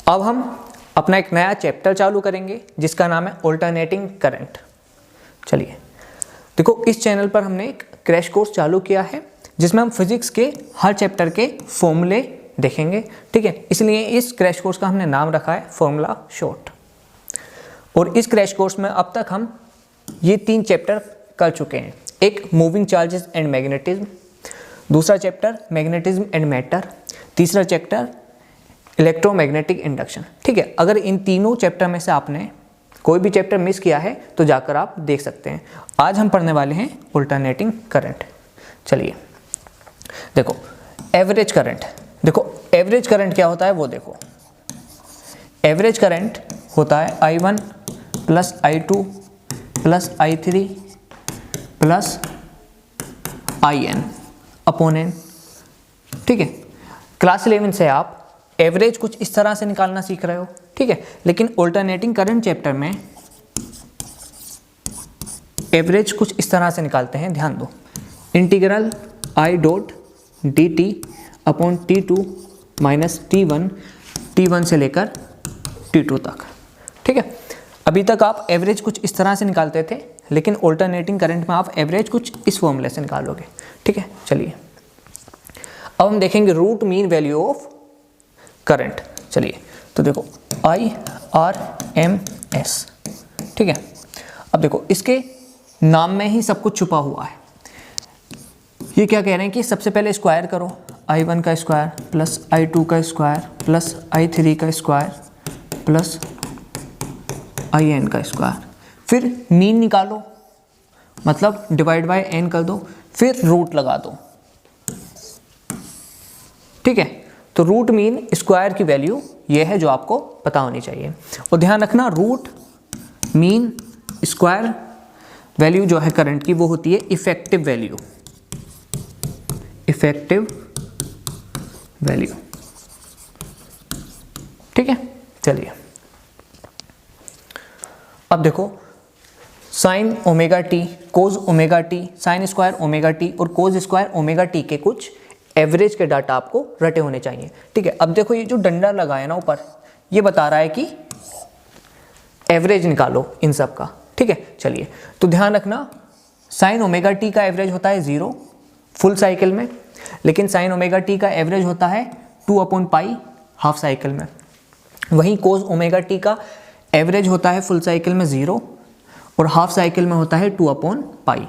अब हम अपना एक नया चैप्टर चालू करेंगे जिसका नाम है ऑल्टरनेटिंग करंट। चलिए देखो, इस चैनल पर हमने एक क्रैश कोर्स चालू किया है जिसमें हम फिजिक्स के हर चैप्टर के फॉर्मूले देखेंगे, ठीक है। इसलिए इस क्रैश कोर्स का हमने नाम रखा है फॉर्मूला शॉर्ट। और इस क्रैश कोर्स में अब तक हम ये 3 चैप्टर कर चुके हैं। एक मूविंग चार्जेस एंड मैग्नेटिज्म, दूसरा चैप्टर मैग्नेटिज्म एंड मैटर, तीसरा चैप्टर इलेक्ट्रोमैग्नेटिक इंडक्शन, ठीक है। अगर इन तीनों चैप्टर में से आपने कोई भी चैप्टर मिस किया है तो जाकर आप देख सकते हैं। आज हम पढ़ने वाले हैं ऑल्टरनेटिंग करंट। चलिए देखो, एवरेज करंट। देखो एवरेज करंट क्या होता है वो देखो। एवरेज करंट होता है I1 plus I2 plus I3 plus IN upon N, ठीक है। क्लास 11 से आप एवरेज कुछ इस तरह से निकालना सीख रहे हो, ठीक है। लेकिन ऑल्टरनेटिंग करंट चैप्टर में एवरेज कुछ इस तरह से निकालते हैं, ध्यान दो। Integral I dot dt upon T2 minus T1 से लेकर T2 तक, ठीक है। अभी तक आप एवरेज कुछ इस तरह से निकालते थे, लेकिन ऑल्टरनेटिंग करंट में आप एवरेज कुछ इस फॉर्मूले से निकालोगे, ठीक है। चलिए अब हम देखेंगे root mean value of current. चलिए तो देखो IRMS, ठीक है। अब देखो इसके नाम में ही सब कुछ छुपा हुआ है। ये क्या कह रहे हैं कि सबसे पहले स्क्वायर करो, I1 का स्क्वायर प्लस I2 का स्क्वायर प्लस I3 का स्क्वायर प्लस IN का स्क्वायर, फिर मीन निकालो, मतलब डिवाइड बाय n कर दो, फिर रूट लगा दो, ठीक है। तो रूट मीन स्क्वायर की वैल्यू ये है जो आपको पता होनी चाहिए। और ध्यान रखना, रूट मीन स्क्वायर वैल्यू जो है करंट की वो होती है इफेक्टिव वैल्यू, इफेक्टिव वैल्यू, ठीक है। चलिए अब देखो, sine omega t, cos omega T, sine square omega T और कोज स्क्वायर ओमेगा टी के कुछ एवरेज के डाटा आपको रटे होने चाहिए, ठीक है। अब देखो ये जो डंडा लगा है ना ऊपर, ये बता रहा है कि एवरेज निकालो इन सब का, ठीक है। चलिए तो ध्यान रखना, साइन ओमेगा टी का एवरेज होता है 0 फुल साइकिल में, लेकिन साइन ओमेगा टी का एवरेज होता है 2/पाई हाफ साइकिल में। वहीं कोज ओमेगा टी का एवरेज होता है फुल साइकिल में 0 और हाफ साइकिल में होता है 2/पाई।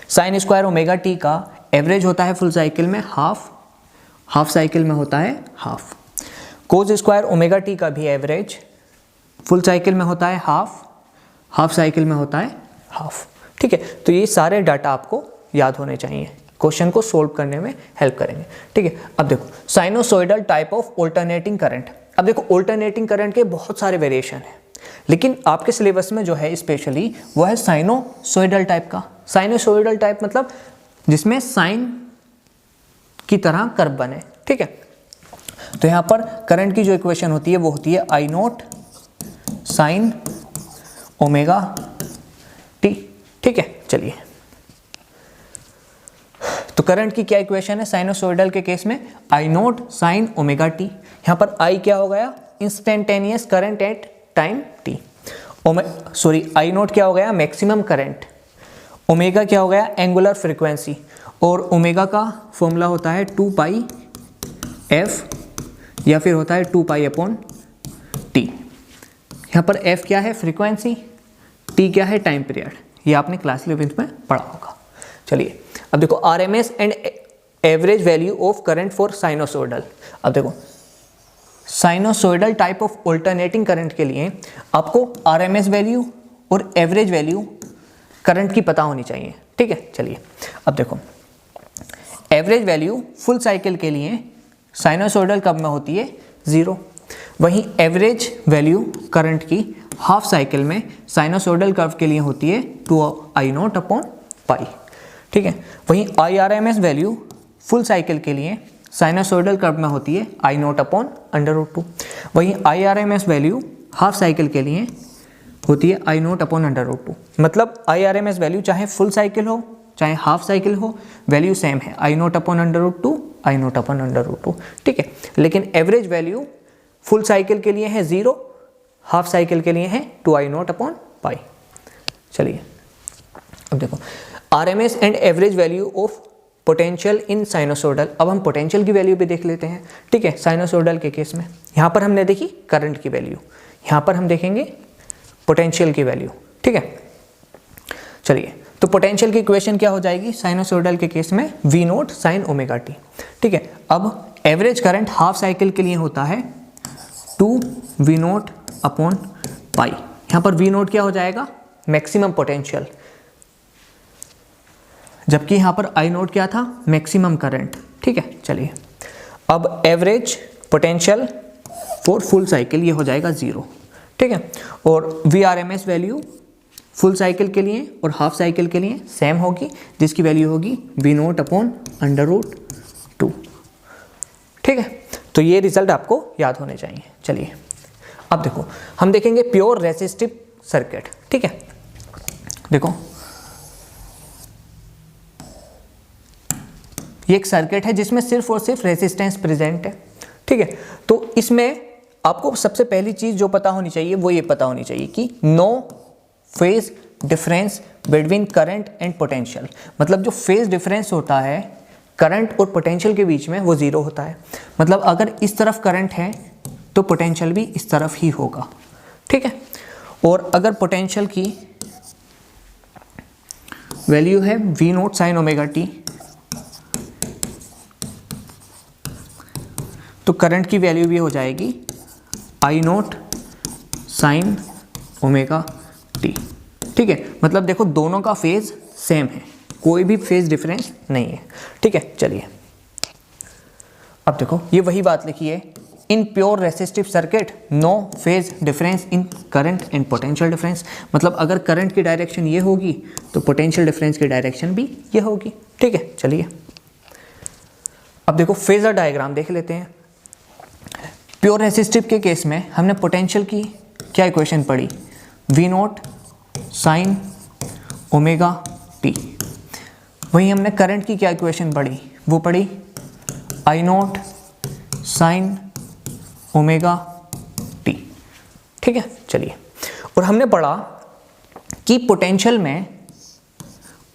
साइन स्क्वायर ओमेगा टी का एवरेज होता है फुल साइकिल में हाफ साइकिल में होता है half. Cos square omega T का भी एवरेज फुल साइकिल में होता है हाफ साइकिल में होता है हाफ, ठीक है। तो ये सारे डाटा आपको याद होने चाहिए, क्वेश्चन को सोल्व करने में हेल्प करेंगे, ठीक है। अब देखो sinusoidal type of alternating current. अब देखो ऑल्टरनेटिंग करंट के बहुत सारे वेरिएशन हैं, लेकिन आपके सिलेबस में जो है स्पेशली वो है साइनोसॉइडल टाइप का। साइनोसॉइडल टाइप मतलब जिसमें साइन की तरह कर्व बने, ठीक है। तो यहाँ पर करंट की जो इक्वेशन होती है वो होती है I naught sine omega T, ठीक है। चलिए तो करंट की क्या इक्वेशन है साइनोसॉइडल के केस में, I naught sine omega T. यहाँ पर I क्या हो गया, instantaneous current at time t। I not क्या हो गया, मैक्सिमम करंट। ओमेगा क्या हो गया, एंगुलर फ्रीक्वेंसी। और ओमेगा का फॉर्मूला होता है 2πf या फिर होता है 2π/t। यहाँ पर f क्या है, फ्रीक्वेंसी, t क्या है, टाइम पीरियड। ये आपने क्लास 11th में पढ़ा होगा। चलिए अब देखो RMS and average value of current for sinusoidal. अब देखो sinusoidal type of alternating current के लिए आपको RMS वैल्यू और एवरेज वैल्यू करंट की पता होनी चाहिए, ठीक है। चलिए अब देखो, एवरेज वैल्यू फुल साइकिल के लिए साइनोसॉइडल कर्व में होती है 0, वहीं एवरेज वैल्यू करंट की हाफ साइकिल में साइनोसॉइडल कर्व के लिए होती है 2I0/पाई, ठीक है। वहीं IRMS वैल्यू फुल साइकिल के लिए साइनोसॉइडल कर्व में होती है I0/√2, वहीं IRMS वैल्यू हाफ साइकिल के लिए होती है I0/√2। मतलब IRMS वैल्यू चाहे फुल साइकिल हो चाहे हाफ साइकिल हो, वैल्यू सेम है I0/√2 I0/√2, ठीक है। लेकिन एवरेज वैल्यू फुल साइकिल के लिए है 0, हाफ साइकिल के लिए है 2I0/π। चलिए अब देखो RMS and average value of potential in sinusoidal. अब हम पोटेंशियल की वैल्यू भी देख लेते हैं, ठीक है। साइनोसोडल के केस में यहाँ पर हमने देखी करंट की वैल्यू, यहाँ पर हम देखेंगे पोटेंशियल की वैल्यू, ठीक है। चलिए तो पोटेंशियल की इक्वेशन क्या हो जाएगी साइनोसोडल के केस में, V0 sin ωt, ठीक है। अब एवरेज करंट हाफ साइकिल के लिए होता है 2V0/π। यहाँ पर V0 क्या हो जाएगा, मैक्सिमम पोटेंशियल, जबकि यहाँ पर I0 क्या था, मैक्सिमम करंट, ठीक है। चलिए अब average potential for full cycle ये हो जाएगा 0, ठीक है। और VRMS वैल्यू फुल साइकिल के लिए और हाफ साइकिल के लिए सेम होगी, जिसकी वैल्यू होगी V0/√2, ठीक है। तो ये रिजल्ट आपको याद होने चाहिए। चलिए अब देखो हम देखेंगे प्योर रेसिस्टिव सर्किट, ठीक है। देखो ये एक सर्किट है जिसमें सिर्फ और सिर्फ रेजिस्टेंस प्रेजेंट है, ठीक है। तो इसमें आपको सबसे पहली चीज जो पता होनी चाहिए वो ये पता होनी चाहिए कि no phase difference between current and potential. मतलब जो फेज डिफरेंस होता है करंट और पोटेंशियल के बीच में वो 0 होता है। मतलब अगर इस तरफ करंट है तो पोटेंशियल भी इस तरफ ही होगा, ठीक है। और अगर पोटेंशियल की वैल्यू है V0 sin ωt, तो करंट की वैल्यू भी हो जाएगी I0 sin ωt, ठीक है। मतलब देखो दोनों का फेज सेम है, कोई भी फेज डिफरेंस नहीं है, ठीक है। चलिए अब देखो ये वही बात लिखी है, in pure resistive circuit no phase difference in current and potential difference. मतलब अगर करंट की डायरेक्शन ये होगी तो पोटेंशियल डिफरेंस की डायरेक्शन भी ये होगी, ठीक है। चलिए अब देखो फेजर डायग्राम देख लेते हैं। प्योर रेसिस्टिव के केस में हमने पोटेंशियल की क्या इक्वेशन पढ़ी, V0 sin ωt। वहीं हमने करंट की क्या इक्वेशन पढ़ी, वो पढ़ी I0 sin ωt, ठीक है। चलिए और हमने पढ़ा कि पोटेंशियल में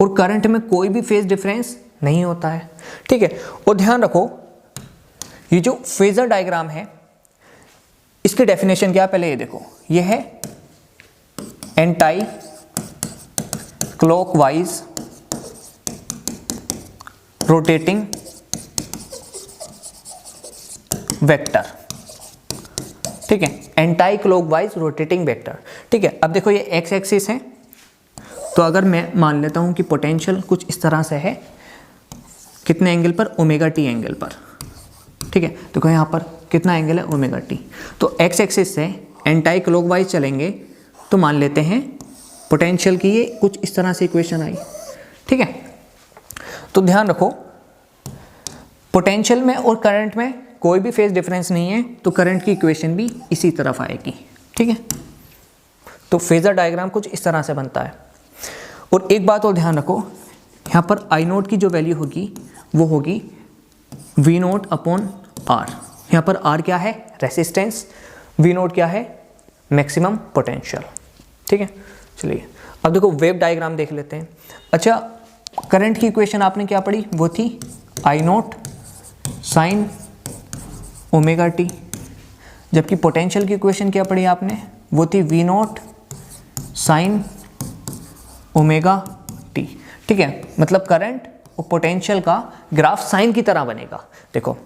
और करंट में कोई भी फेज डिफरेंस नहीं होता है, ठीक है। और ध्यान रखो ये जो फेजर डायग्राम है इसकी डेफिनेशन क्या है, पहले ये देखो, ये है एंटाई क्लॉकवाइज रोटेटिंग वेक्टर, ठीक है। एंटाई क्लॉकवाइज रोटेटिंग वेक्टर, ठीक है। अब देखो ये एक्स एक्सिस है, तो अगर मैं मान लेता हूं कि पोटेंशियल कुछ इस तरह से है, कितने एंगल पर, ωt एंगल पर, ठीक है। देखो यहाँ पर कितना एंगल है, ωt। तो एक्स एक्सिस से एंटाई क्लॉकवाइज चलेंगे तो मान लेते हैं पोटेंशियल की ये कुछ इस तरह से इक्वेशन आई, ठीक है। तो ध्यान रखो पोटेंशियल में और करंट में कोई भी फेज डिफरेंस नहीं है, तो करंट की इक्वेशन भी इसी तरफ आएगी, ठीक है। तो फेजर डायग्राम कुछ इस तरह से बनता है। और एक बात और ध्यान रखो, यहाँ पर I0 की जो वैल्यू होगी वो होगी V0/R। यहाँ पर R क्या है, रेसिस्टेंस, V0 क्या है, मैक्सिमम पोटेंशियल, ठीक है। चलिए अब देखो वेव डायग्राम देख लेते हैं। अच्छा करंट की इक्वेशन आपने क्या पढ़ी, वो थी I0 sin ωt, जबकि पोटेंशियल की इक्वेशन क्या पढ़ी आपने, वो थी V0 sin ωt, ठीक है। मतलब करंट और पोटेंशियल का ग्राफ साइन की तरह बनेगा, देखो।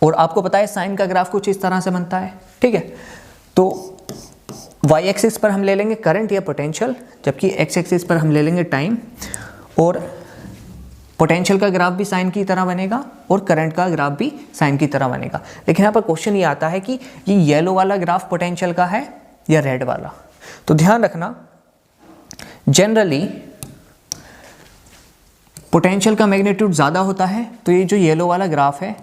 और आपको पता है साइन का ग्राफ कुछ इस तरह से बनता है, ठीक है। तो वाई एक्सिस पर हम ले लेंगे करंट या पोटेंशियल, जबकि एक्स एक्सिस पर हम ले लेंगे टाइम। और पोटेंशियल का ग्राफ भी साइन की तरह बनेगा और करंट का ग्राफ भी साइन की तरह बनेगा। लेकिन यहाँ पर क्वेश्चन ये आता है कि ये येलो वाला ग्राफ पोटेंशियल का है या रेड वाला। तो ध्यान रखना जनरली पोटेंशियल का मैग्नीट्यूड ज़्यादा होता है, तो ये जो येलो वाला ग्राफ है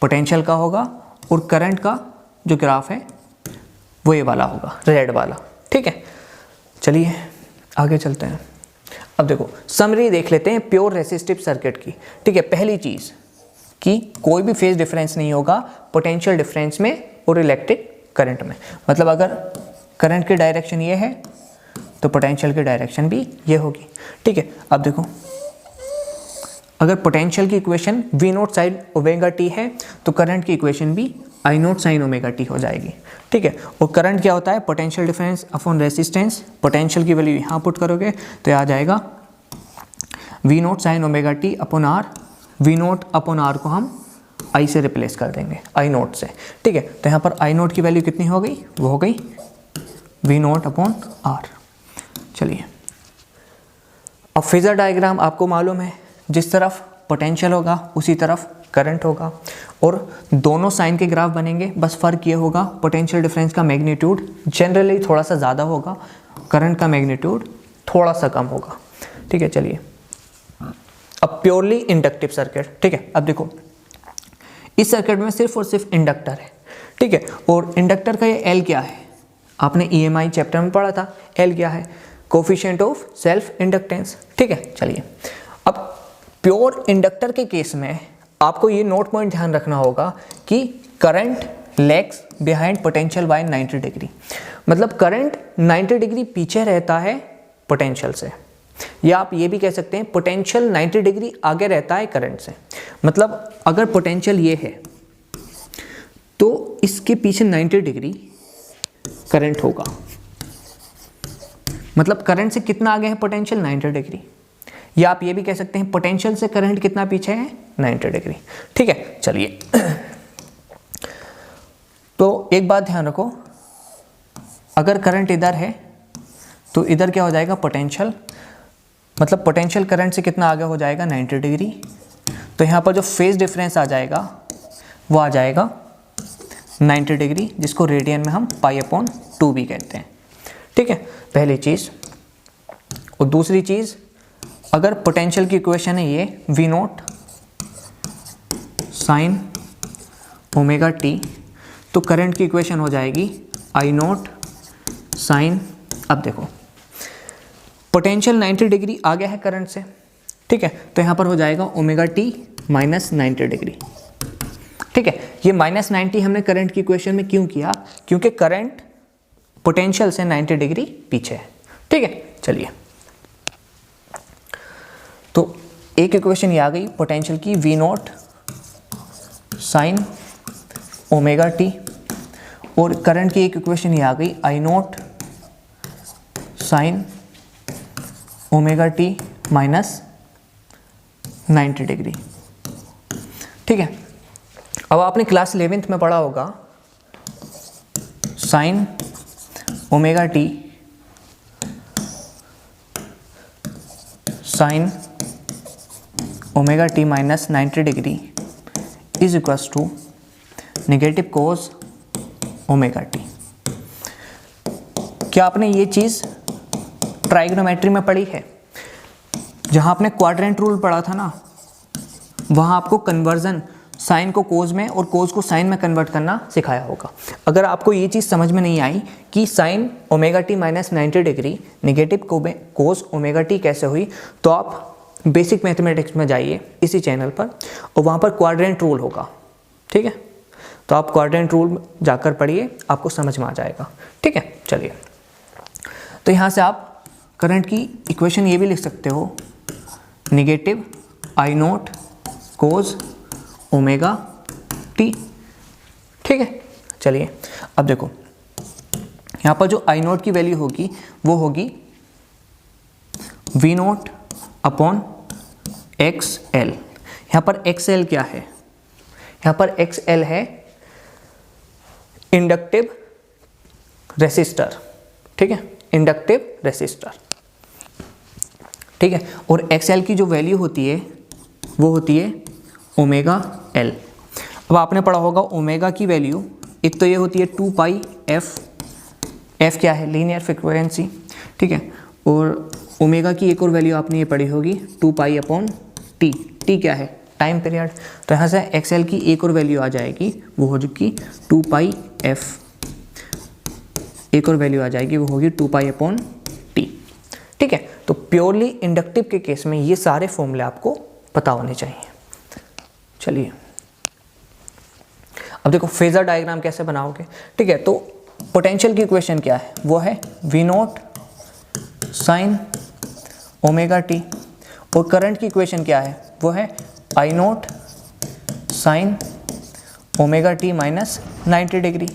पोटेंशियल का होगा, और करंट का जो ग्राफ है वो ये वाला होगा, रेड वाला, ठीक है। चलिए आगे चलते हैं। अब देखो समरी देख लेते हैं प्योर रेसिस्टिव सर्किट की, ठीक है। पहली चीज़ कि कोई भी फेज डिफरेंस नहीं होगा, पोटेंशियल डिफरेंस में और इलेक्ट्रिक करंट में। मतलब अगर करंट की डायरेक्शन ये है तो पोटेंशियल की डायरेक्शन भी ये होगी। ठीक है, अब देखो अगर पोटेंशियल की equation V naught sine omega T है तो करंट की इक्वेशन भी I naught sine omega T हो जाएगी। ठीक है, और करंट क्या होता है, potential difference upon resistance. Potential की वैल्यू यहाँ पुट करोगे तो आ जाएगा V naught sine omega T upon R. V naught upon R को हम I से रिप्लेस कर देंगे, I नॉट से। ठीक है, तो यहाँ पर I नॉट की वैल्यू कितनी हो गई, वो हो गई V नॉट अपॉन आर। चलिए, अब फेजर डायग्राम आपको मालूम है, जिस तरफ पोटेंशियल होगा उसी तरफ करंट होगा और दोनों साइन के ग्राफ बनेंगे। बस फ़र्क ये होगा पोटेंशियल डिफरेंस का मैग्नीट्यूड जनरली थोड़ा सा ज़्यादा होगा, करंट का मैग्नीट्यूड थोड़ा सा कम होगा। ठीक है, चलिए अब प्योरली इंडक्टिव सर्किट। ठीक है, अब देखो इस सर्किट में सिर्फ और सिर्फ इंडक्टर है। ठीक है, और इंडक्टर का ये एल क्या है, आपने EMI चैप्टर में पढ़ा था। एल क्या है, कोफिशिएंट ऑफ सेल्फ इंडक्टेंस। ठीक है, चलिए अब प्योर इंडक्टर के केस में आपको ये नोट पॉइंट ध्यान रखना होगा कि current lags behind potential by 90 degree. मतलब करंट 90 डिग्री पीछे रहता है पोटेंशियल से, या आप ये भी कह सकते हैं पोटेंशियल 90 डिग्री आगे रहता है करंट से। मतलब अगर पोटेंशियल ये है तो इसके पीछे 90 डिग्री करंट होगा। मतलब करंट से कितना आगे है पोटेंशियल, 90 डिग्री। या आप ये भी कह सकते हैं पोटेंशियल से करंट कितना पीछे है, 90 डिग्री। ठीक है, चलिए तो एक बात ध्यान रखो, अगर करंट इधर है तो इधर क्या हो जाएगा पोटेंशियल, मतलब पोटेंशियल करंट से कितना आगे हो जाएगा, 90 डिग्री। तो यहाँ पर जो फेज डिफरेंस आ जाएगा वो आ जाएगा 90 डिग्री, जिसको रेडियन में हम π/2 भी कहते हैं। ठीक है, पहली चीज़। और दूसरी चीज़, अगर पोटेंशियल की इक्वेशन है ये V naught sine omega t, तो करंट की इक्वेशन हो जाएगी I नॉट साइन। अब देखो पोटेंशियल 90 डिग्री आ गया है करंट से। ठीक है, तो यहाँ पर हो जाएगा ओमेगा टी माइनस 90 डिग्री। ठीक है, ये माइनस 90 हमने करंट की इक्वेशन में क्यों किया, क्योंकि करंट पोटेंशियल से 90 डिग्री पीछे है। ठीक है, चलिए तो एक इक्वेशन ये आ गई पोटेंशियल की V naught sine omega T, और करंट की एक इक्वेशन ये आ गई I naught sine omega T minus 90 degree. ठीक है, अब आपने क्लास 11th में पढ़ा होगा sine omega T sine omega T minus 90 degree is equals to negative cos omega T. क्या आपने ये चीज़ ट्राइगोनोमेट्री में पढ़ी है? जहाँ आपने क्वाड्रेंट रूल पढ़ा था ना, वहाँ आपको कन्वर्जन साइन को कोज में और कोज को साइन में कन्वर्ट करना सिखाया होगा। अगर आपको ये चीज़ समझ में नहीं आई कि sine omega T minus 90 degree negative cos omega t कैसे हुई, तो आप बेसिक मैथमेटिक्स में जाइए इसी चैनल पर, और वहाँ पर क्वाड्रेंट रूल होगा। ठीक है, तो आप क्वाड्रेंट रूल जाकर पढ़िए, आपको समझ में आ जाएगा। ठीक है, चलिए तो यहाँ से आप करंट की इक्वेशन ये भी लिख सकते हो, negative I naught cos omega T. ठीक है, चलिए अब देखो यहाँ पर जो I नॉट की वैल्यू होगी वो होगी V नॉट अपॉन XL। यहाँ पर XL क्या है, यहाँ पर XL है इंडक्टिव रेसिस्टर। ठीक है, इंडक्टिव रेसिस्टर। ठीक है, और XL की जो वैल्यू होती है वो होती है ओमेगा L। अब आपने पढ़ा होगा ओमेगा की वैल्यू, एक तो ये होती है 2 पाई f। f क्या है, लीनियर फ्रीक्वेंसी। ठीक है, और ओमेगा की एक और वैल्यू आपने ये पढ़ी होगी 2 पाई अपॉन t। t क्या है, टाइम पीरियड। तो यहाँ से XL की एक और वैल्यू आ जाएगी, वो हो चुकी 2 पाई f। एक और वैल्यू आ जाएगी, वो होगी 2 पाई अपॉन t। ठीक है, तो प्योरली इंडक्टिव के केस में ये सारे फॉर्मूले आपको पता होने चाहिए। चलिए अब देखो फेजर डायग्राम कैसे बनाओगे, ठीक है। तो पोटेंशियल की इक्वेशन क्या है, वो है V naught sine omega T, और करंट की इक्वेशन क्या है, वो है I naught sine omega T minus 90 degree,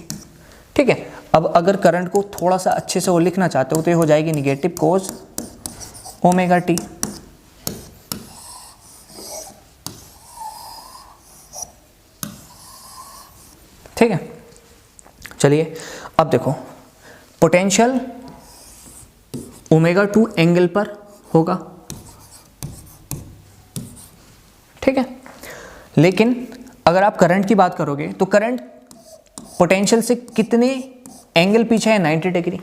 ठीक है। अब अगर करंट को थोड़ा सा अच्छे से वो लिखना चाहते हो तो ये हो जाएगी निगेटिव कोस ओमेगा टी, ठीक है। चलिए अब देखो पोटेंशियल ओमेगा 2 एंगल पर होगा, ठीक है। लेकिन अगर आप करंट की बात करोगे तो करंट पोटेंशियल से कितने एंगल पीछे है, 90 डिग्री।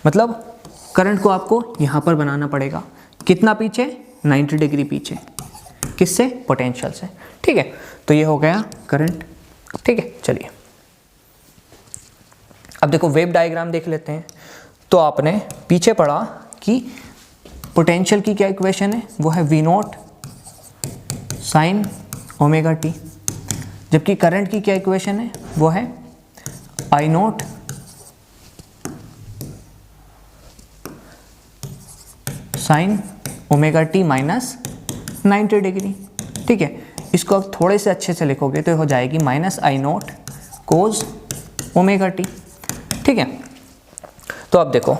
मतलब करंट को आपको यहां पर बनाना पड़ेगा, कितना पीछे, 90 डिग्री पीछे, किससे, पोटेंशियल से, ठीक है। तो ये हो गया करंट, ठीक है। चलिए अब देखो वेव डायग्राम देख लेते हैं। तो आपने पीछे पढ़ा कि पोटेंशियल की क्या इक्वेशन है, वो है V naught sine omega t, जबकि करंट की क्या इक्वेशन है, वो है I naught sine omega T minus 90 degree, ठीक है। इसको आप थोड़े से अच्छे से लिखोगे तो हो जाएगी minus I naught cos omega T, ठीक है। तो अब देखो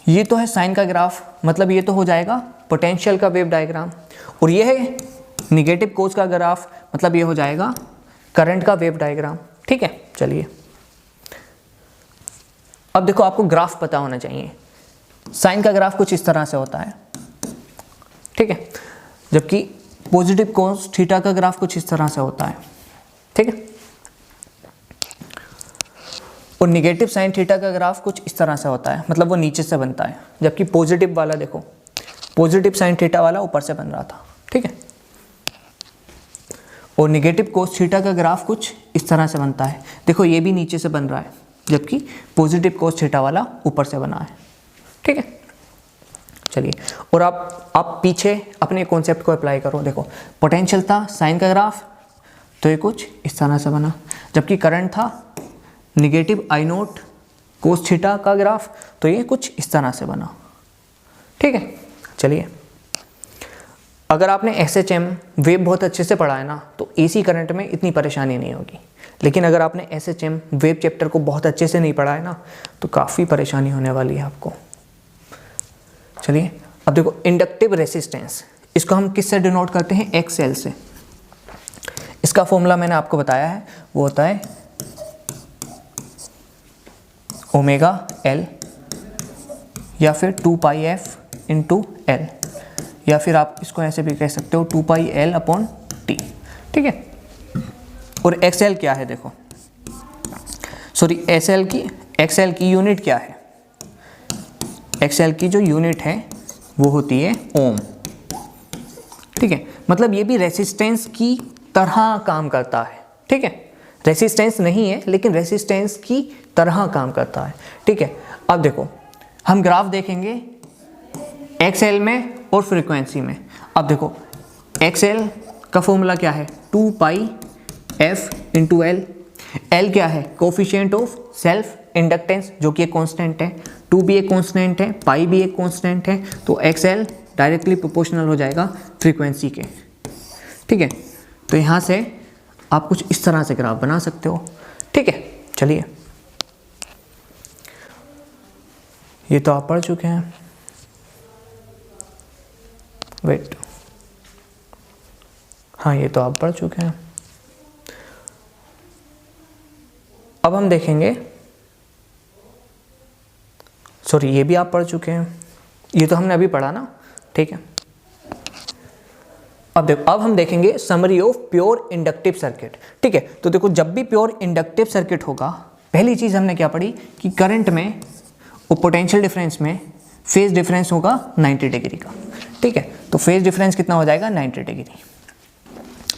ये तो है साइन का ग्राफ, मतलब ये तो हो जाएगा पोटेंशियल का वेव डायग्राम, और ये है निगेटिव कोस का ग्राफ, मतलब ये हो जाएगा करंट का वेव डायग्राम, ठीक है। चलिए अब देखो आपको ग्राफ पता होना चाहिए। साइन का ग्राफ कुछ इस तरह से होता है, ठीक है, जबकि पॉजिटिव कोस थीटा का ग्राफ कुछ इस तरह से होता है, ठीक है। और निगेटिव साइन थीटा का ग्राफ कुछ इस तरह से होता है, मतलब वो नीचे से बनता है, जबकि पॉजिटिव वाला देखो, पॉजिटिव साइन थीटा वाला ऊपर से बन रहा था, ठीक है। और निगेटिव कोस थीटा का ग्राफ कुछ इस तरह से बनता है, देखो ये भी नीचे से बन रहा है, जबकि पॉजिटिव कोस थीटा वाला ऊपर से बना है, ठीक है। चलिए और आप पीछे अपने कॉन्सेप्ट को अप्लाई करो। देखो पोटेंशियल था साइन का ग्राफ, तो ये कुछ इस तरह से बना, जबकि करंट था निगेटिव आई नोट कोस थीटा का ग्राफ, तो ये कुछ इस तरह से बना, ठीक है। चलिए अगर आपने SHM वेव बहुत अच्छे से पढ़ा है ना, तो AC करंट में इतनी परेशानी नहीं होगी। लेकिन अगर आपने SHM वेव चैप्टर को बहुत अच्छे से नहीं पढ़ा है ना, तो काफ़ी परेशानी होने वाली है आपको। चलिए अब देखो इंडक्टिव रेसिस्टेंस, इसको हम किससे डिनोट करते हैं, XL से। इसका फॉर्मूला मैंने आपको बताया है, वो होता है ओमेगा L या फिर 2πf इंटू L, या फिर आप इसको ऐसे भी कह सकते हो 2πL/T, ठीक है। और XL क्या है, देखो सॉरी XL की यूनिट क्या है, XL की जो यूनिट है वो होती है ओम, ठीक है। मतलब ये भी रेसिस्टेंस की तरह काम करता है, ठीक है। रेसिस्टेंस नहीं है लेकिन रेसिस्टेंस की तरह काम करता है, ठीक है। अब देखो हम ग्राफ देखेंगे XL में और फ्रीक्वेंसी में। अब देखो XL का फॉर्मूला क्या है, 2πf इंटू L। L क्या है, कोफिशिएंट ऑफ सेल्फ इंडक्टेंस, जो कि एक कांस्टेंट है, 2 भी एक कांस्टेंट है, पाई भी एक कांस्टेंट है, तो XL डायरेक्टली प्रोपोर्शनल हो जाएगा फ्रीक्वेंसी के, ठीक है। तो यहाँ से आप कुछ इस तरह से ग्राफ बना सकते हो, ठीक है। चलिए ये तो आप पढ़ चुके हैं, वेट, हाँ ये तो आप पढ़ चुके हैं। अब हम देखेंगे, सॉरी ये भी आप पढ़ चुके हैं, ये तो हमने अभी पढ़ा ना, ठीक है। अब देखो अब हम देखेंगे summary of pure inductive circuit, ठीक है। तो देखो जब भी प्योर इंडक्टिव सर्किट होगा, पहली चीज हमने क्या पढ़ी कि करंट में और पोटेंशियल डिफरेंस में फेज डिफरेंस होगा 90 डिग्री का, ठीक है। तो फेज डिफरेंस कितना हो जाएगा, 90 डिग्री।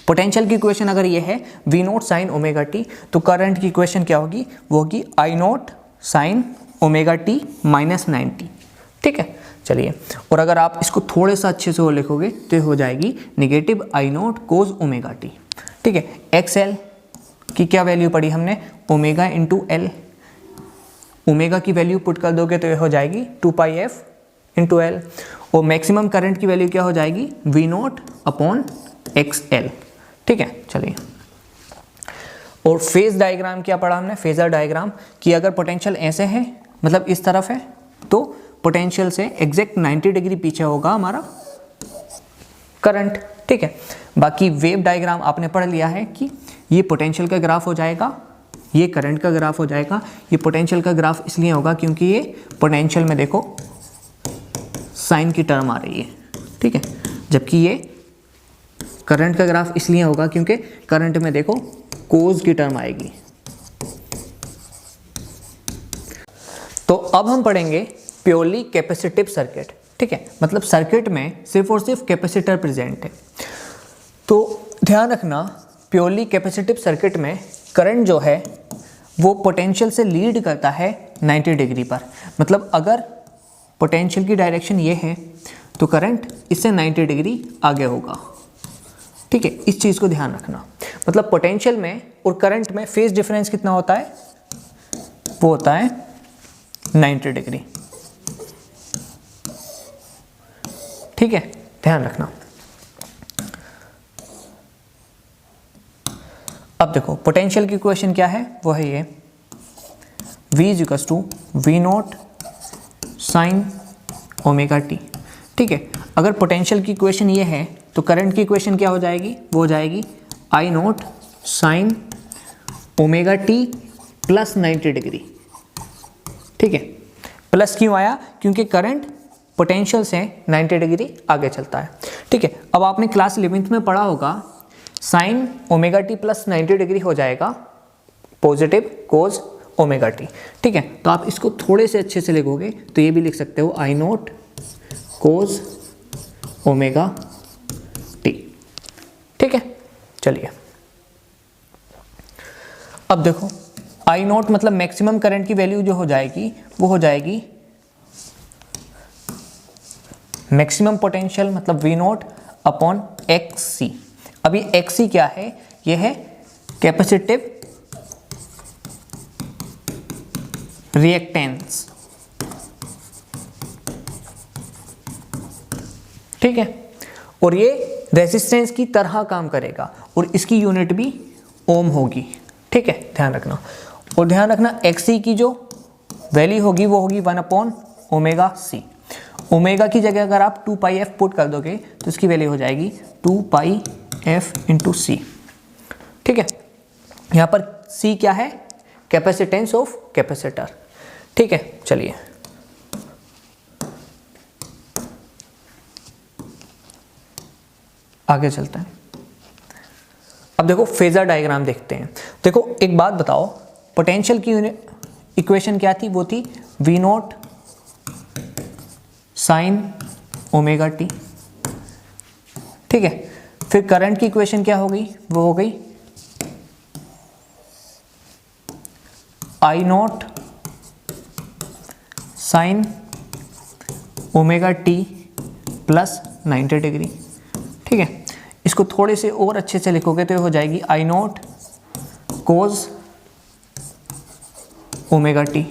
पोटेंशियल की इक्वेशन अगर ये है V naught sine omega t, तो करंट की इक्वेशन क्या होगी, वो होगी I naught sine omega T minus 90, ठीक है। चलिए और अगर आप इसको थोड़े सा अच्छे से वो लिखोगे तो हो जाएगी negative I naught cos omega T. ठीक है। एक्स एल की क्या वैल्यू पढ़ी हमने, ओमेगा इंटू एल, ओमेगा की वैल्यू पुट कर दोगे तो ये हो जाएगी 2 पाई एफ इंटू एल, और मैक्सिमम करंट की वैल्यू क्या हो जाएगी, V naught upon X L. ठीक है, चलिए। और फेज डायग्राम क्या पढ़ा हमने, फेजर डायग्राम, कि अगर पोटेंशियल ऐसे है, मतलब इस तरफ है, तो पोटेंशियल से एग्जैक्ट 90 डिग्री पीछे होगा हमारा करंट। ठीक है, बाकी वेव डायग्राम आपने पढ़ लिया है कि ये पोटेंशियल का ग्राफ हो जाएगा, ये करंट का ग्राफ हो जाएगा। ये पोटेंशियल का ग्राफ इसलिए होगा क्योंकि ये पोटेंशियल में देखो साइन की टर्म आ रही है। ठीक है, जबकि ये करंट का ग्राफ इसलिए होगा क्योंकि करंट में देखो कोज की टर्म आएगी। तो अब हम पढ़ेंगे प्योरली कैपेसिटिव सर्किट। ठीक है, मतलब सर्किट में सिर्फ और सिर्फ कैपेसिटर प्रेजेंट है। तो ध्यान रखना, प्योरली कैपेसिटिव सर्किट में करंट जो है वो पोटेंशियल से लीड करता है 90 डिग्री पर। मतलब अगर पोटेंशियल की डायरेक्शन ये है तो करंट इससे 90 डिग्री आगे होगा। ठीक है, इस चीज़ को ध्यान रखना। मतलब पोटेंशियल में और करंट में फेज डिफरेंस कितना होता है, वो होता है 90 डिग्री। ठीक है, ध्यान रखना। अब देखो पोटेंशियल की इक्वेशन क्या है, वो है ये V equals to V naught sine omega T. ठीक है, अगर पोटेंशियल की इक्वेशन ये है तो करंट की इक्वेशन क्या हो जाएगी, वो हो जाएगी I naught sine omega t plus 90 degree. ठीक है, प्लस क्यों आया, क्योंकि करंट पोटेंशियल से 90 डिग्री आगे चलता है। ठीक है, अब आपने क्लास 11th में पढ़ा होगा sine omega t plus 90 degree हो जाएगा पॉजिटिव कोज ओमेगा टी। ठीक है, तो आप इसको थोड़े से अच्छे से लिखोगे तो ये भी लिख सकते हो आई नॉट कोज ओमेगा टी। ठीक है, चलिए। अब देखो आई नॉट मतलब मैक्सिमम करंट की वैल्यू जो हो जाएगी वो हो जाएगी मैक्सिमम पोटेंशियल, मतलब वी नॉट अपॉन एक्स सी। अभी एक्स सी क्या है, ये है कैपेसिटिव रिएक्टेंस। ठीक है, और ये रेजिस्टेंस की तरह काम करेगा और इसकी यूनिट भी ओम होगी। ठीक है, ध्यान रखना। और ध्यान रखना एक्स सी की जो वैल्यू होगी वो होगी 1 अपॉन ओमेगा सी। ओमेगा की जगह अगर आप 2 पाई एफ पुट कर दोगे तो इसकी वैल्यू हो जाएगी 2 पाई एफ इंटू सी। ठीक है, यहाँ पर सी क्या है, कैपेसिटेंस ऑफ कैपेसिटर। ठीक है, चलिए। आगे चलते हैं। अब देखो फेजर डायग्राम देखते हैं। देखो एक बात बताओ, पोटेंशियल की इक्वेशन क्या थी, वो थी V naught sine omega T. ठीक है, फिर करंट की इक्वेशन क्या हो गई, वो हो गई I naught sine omega t plus 90 degree. ठीक है, इसको थोड़े से और अच्छे से लिखोगे तो ये हो जाएगी I naught cos omega T.